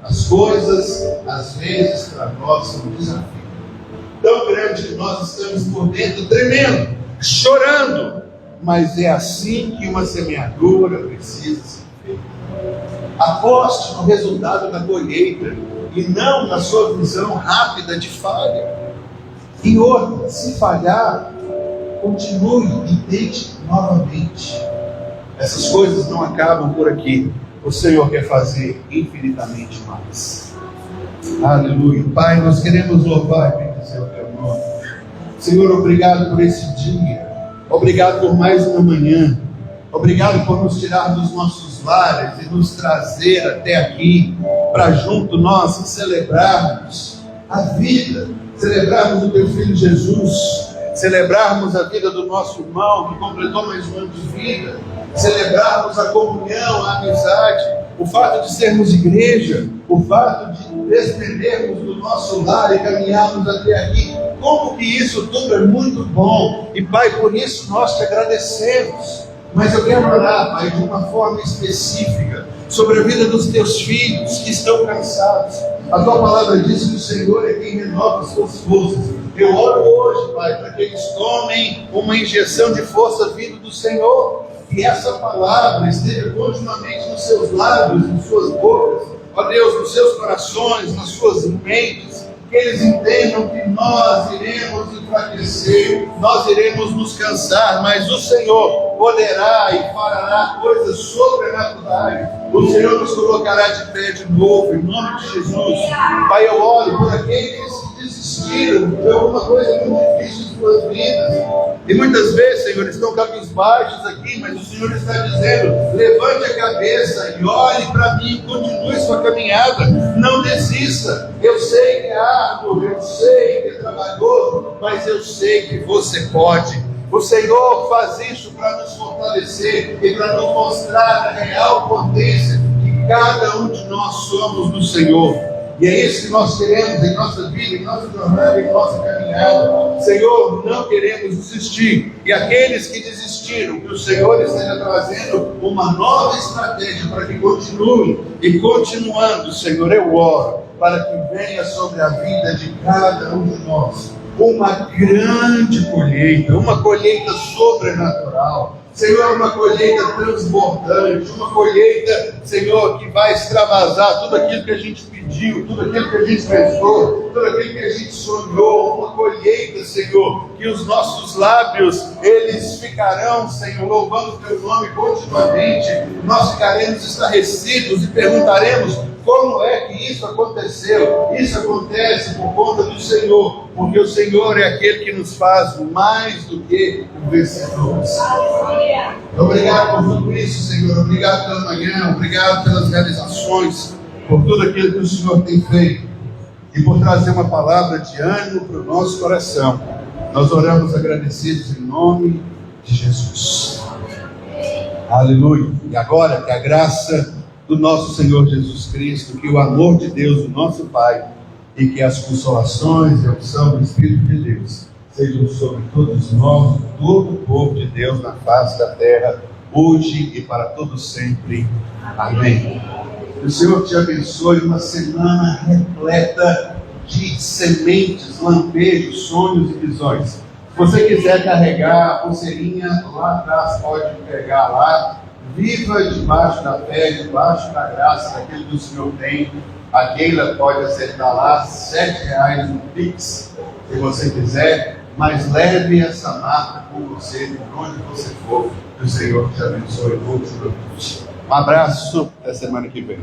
as coisas às vezes para nós são um desafio tão grande que nós estamos por dentro tremendo, chorando. Mas é assim que uma semeadura precisa ser feita. Aposte no resultado da colheita e não na sua visão rápida de falha. E outra, se falhar, continue e tente novamente. Essas coisas não acabam por aqui. O Senhor quer fazer infinitamente mais. Aleluia. Pai, nós queremos louvar e bendizer o teu nome. Senhor, obrigado por esse dia. Obrigado por mais uma manhã. Obrigado por nos tirar dos nossos lares e nos trazer até aqui, para junto nós celebrarmos a vida, celebrarmos o teu Filho Jesus, celebrarmos a vida do nosso irmão que completou mais um ano de vida, celebrarmos a comunhão, a amizade, o fato de sermos igreja, o fato de desprendermos do nosso lar e caminharmos até aqui, como que isso tudo é muito bom. E Pai, por isso nós te agradecemos. Mas eu quero orar, Pai, de uma forma específica, sobre a vida dos teus filhos que estão cansados. A tua palavra diz que o Senhor é quem renova as suas forças. Eu oro hoje, Pai, para que eles tomem uma injeção de força vindo do Senhor. Que essa palavra esteja continuamente nos seus lábios, nas suas bocas, ó Deus, nos seus corações, nas suas mentes. Que eles entendam que nós iremos enfraquecer, nós iremos nos cansar, mas o Senhor poderá e fará coisas sobrenaturais. O Senhor nos colocará de pé de novo, em nome de Jesus. Pai, eu oro por aqueles que desistiram de alguma coisa muito difícil em suas vidas. E muitas vezes, Senhor, estão cabisbaixos aqui, mas o Senhor está dizendo: levante a cabeça e olhe para mim, continue sua caminhada, não desista. Eu sei que é árduo, eu sei que é trabalhoso, mas eu sei que você pode. O Senhor faz isso para nos fortalecer e para nos mostrar a real potência que cada um de nós somos no Senhor. E é isso que nós queremos em nossa vida, em nossa jornada, em nossa caminhada. Senhor, não queremos desistir. E aqueles que desistiram, que o Senhor esteja trazendo uma nova estratégia para que continuem. E continuando, Senhor, eu oro para que venha sobre a vida de cada um de nós uma grande colheita, uma colheita sobrenatural. Senhor, uma colheita transbordante, uma colheita, Senhor, que vai extravasar tudo aquilo que a gente pediu, tudo aquilo que a gente pensou, tudo aquilo que a gente sonhou. Uma colheita, Senhor, que os nossos lábios, eles ficarão, Senhor, louvando o Teu nome continuamente. Nós ficaremos estarrecidos e perguntaremos: como é que isso aconteceu? Isso acontece por conta do Senhor, porque o Senhor é aquele que nos faz mais do que vencedores. Obrigado por tudo isso, Senhor. Obrigado pela manhã, obrigado pelas realizações, por tudo aquilo que o Senhor tem feito e por trazer uma palavra de ânimo para o nosso coração. Nós oramos agradecidos em nome de Jesus. Aleluia. E agora que a graça do nosso Senhor Jesus Cristo, que o amor de Deus, o nosso Pai, e que as consolações e a unção do Espírito de Deus sejam sobre todos nós, todo o povo de Deus na face da terra, hoje e para todos sempre. Amém. Que o Senhor te abençoe, uma semana repleta de sementes, lampejos, sonhos e visões. Se você quiser carregar a pulseirinha lá atrás, pode pegar lá. Viva debaixo da fé, debaixo da graça daquilo que o Senhor tem. A Keila pode acertar lá R$7 no Pix, se você quiser, mas leve essa marca com você, por onde você for. Que o Senhor te abençoe muito. Um abraço, até semana que vem.